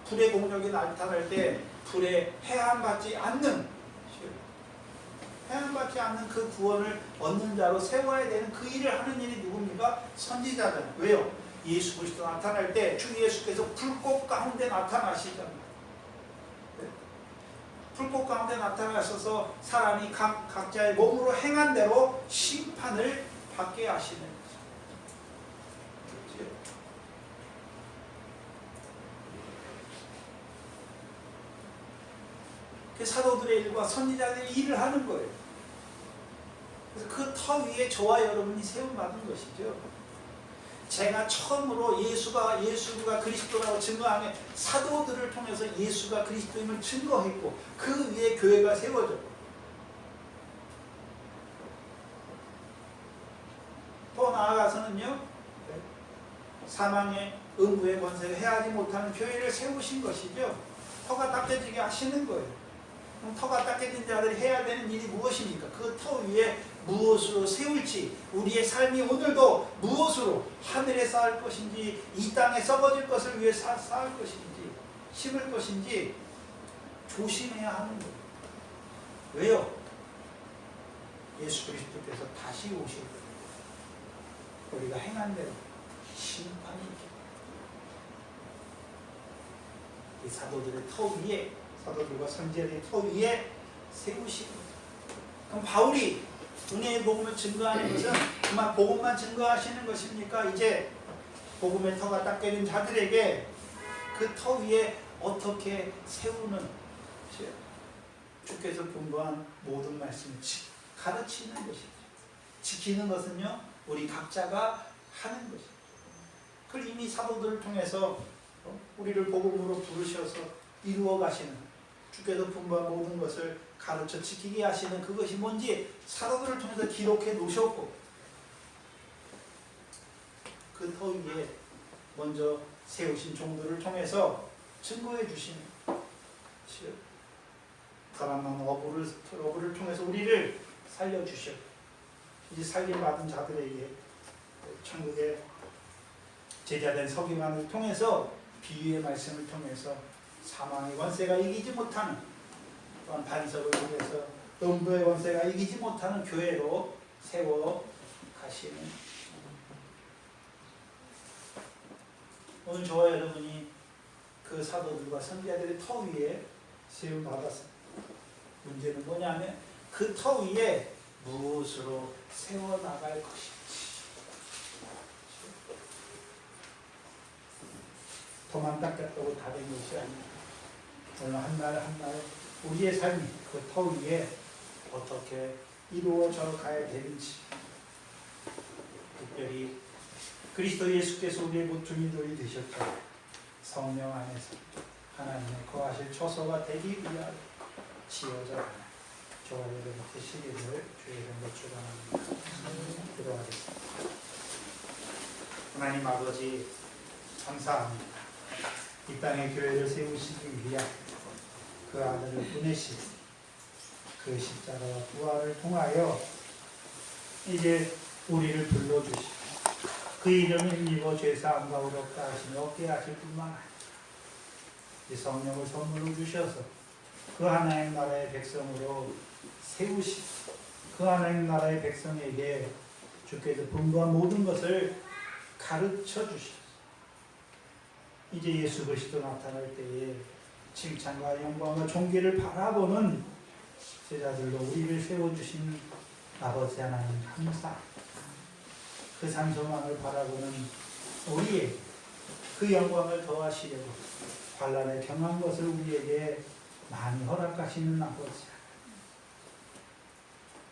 불의 공력이 나타날 때 불에 해함받지 않는 그 구원을 얻는 자로 세워야 되는 그 일을 하는 일이 누굽니까? 선지자잖아요. 왜요? 예수 그리스도 나타날 때 주 예수께서 불꽃 가운데 나타나시잖아요. 불꽃 가운데 나타나셔서 사람이 각자의 몸으로 행한 대로 심판을 받게 하시는 거죠. 그 사도들의 일과 선지자들의 일을 하는 거예요. 그래서 그 터 위에 저와 여러분이 세움받은 것이죠. 제가 처음으로 예수가 그리스도라고 증거하는 사도들을 통해서 예수가 그리스도임을 증거했고 그 위에 교회가 세워졌고 또 나아가서는요 사망의 음부의 권세를 해하지 못하는 교회를 세우신 것이죠. 터가 닦여지게 하시는 거예요. 그럼 터가 닦여진 자들이 해야 되는 일이 무엇입니까? 그 터 위에 무엇으로 세울지, 우리의 삶이 오늘도 무엇으로 하늘에 쌓을 것인지, 이 땅에 썩어질 것을 위해 쌓을 것인지, 심을 것인지 조심해야 하는 거예요. 왜요? 예수 그리스도께서 다시 오실 거예요. 우리가 행한 대로 심판이 있겠다. 이 사도들의 터 위에, 사도들과 선지자들의 터 위에 세우시고, 그럼 바울이 은혜의 복음을 증거하는 것은 그만 복음만 증거하시는 것입니까? 이제 복음의 터가 닦여진 자들에게 그 터 위에 어떻게 세우는 주께서 분부한 모든 말씀을 가르치는 것이죠. 지키는 것은요 우리 각자가 하는 것이죠. 그걸 이미 사도들을 통해서 우리를 복음으로 부르셔서 이루어 가시는, 주께서 분부한 모든 것을 가르쳐 지키게 하시는 그것이 뭔지 사도들을 통해서 기록해 놓으셨고, 그 터 위에 먼저 세우신 종들을 통해서 증거해 주시는 가난한 어부를 통해서 우리를 살려주셔. 이제 살림받은 자들에게 천국의 제자된 서기관을 통해서 비유의 말씀을 통해서 사망의 권세가 이기지 못하는, 또한 반석을 통해서 음부의 권세가 이기지 못하는 교회로 세워 가시는, 오늘 저와 여러분이 그 사도들과 선지자들의 터 위에 세움 받았습니다. 문제는 뭐냐면 그 터 위에 무엇으로 세워나갈 것인지. 터만 닦였다고 다 된 것이 아닙니다. 오늘 한날 한날 우리의 삶이 그 터 위에 어떻게 이루어져 가야 되는지, 특별히 그리스도 예수께서 우리의 보충인들이 되셨죠. 성령 안에서 하나님의 거하실 처소가 되기 위하여 지어져 가는 저와 여러분 되시기를 주의 이름으로 축원합니다. 기도하겠습니다. 하나님 아버지 감사합니다. 이 땅에 교회를 세우시기 위하여 그 아들을 보내신 그 십자가와 부활을 통하여 이제 우리를 불러주시고 그 이름을 힘입어 죄사함과 의롭다 하시며 얻게 하실 뿐만 아니라 이 성령을 선물로 주셔서 그 하나님 나라의 백성으로 세우시 그 하나님 나라의 백성에게 주께서 분부한 모든 것을 가르쳐 주셨어요. 이제 예수 그리스도 나타날 때에 칭찬과 영광과 존귀를 바라보는 제자들로 우리를 세워주신 아버지 하나님 감사. 그 산소망을 바라보는 우리의 그 영광을 더하시려고 환난에 경한 것을 우리에게 많이 허락하시는 아버지.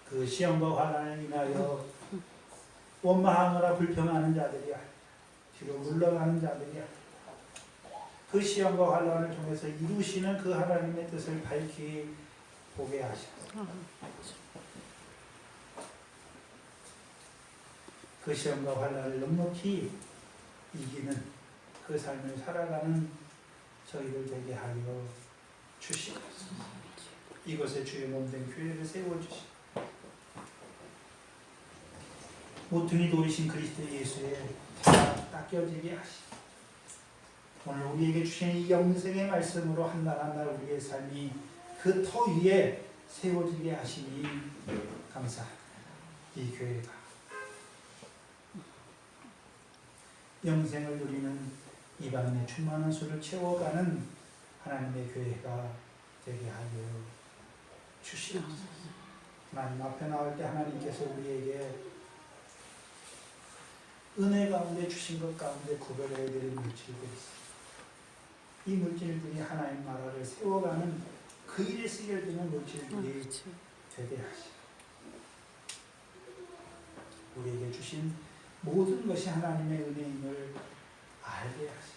그 시험과 환난에 인하여 원망하느라 불평하는 자들이 아니라 뒤로 물러가는 자들이 아니라 그 시험과 환난을 통해서 이루시는 그 하나님의 뜻을 밝히 보게 하셔서 그 시험과 환난을 넉넉히 이기는 그 삶을 살아가는 저희들 되게 하여 주시옵소서. 이것에 주의 몸된 교회를 세워주시고 모퉁이 돌이신 그리스도 예수의 태가 닦여지게 하시고 오늘 우리에게 주신 이 영생의 말씀으로 한 날 한 날 우리의 삶이 그 터 위에 세워지게 하시니 감사합니다. 이 교회가 영생을 누리는 이방인의 충만한 수를 채워가는 하나님의 교회가 되게 하여 주시옵소서. 하나님 앞에 나올 때 하나님께서 우리에게 은혜 가운데 주신 것 가운데 구별해야 될 물질들이 있습니다. 이 물질들이 하나님 나라를 세워가는 그 일에 쓰여지는 물질들이 되게 하시고 우리에게 주신 모든 것이 하나님의 은혜임을 알게 하시고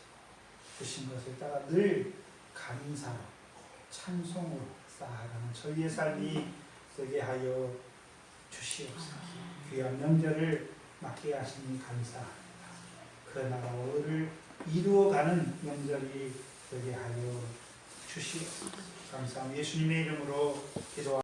주신 것을 따라 늘 감사로 찬송으로 쌓아가는 저희의 삶이 되게 하여 주시옵소서. 귀한 명절을 맞게 하시니 감사합니다. 그 나라를 이루어가는 명절이 되게 하여 주시옵소서. 감사합니다. 예수님의 이름으로 기도합니다.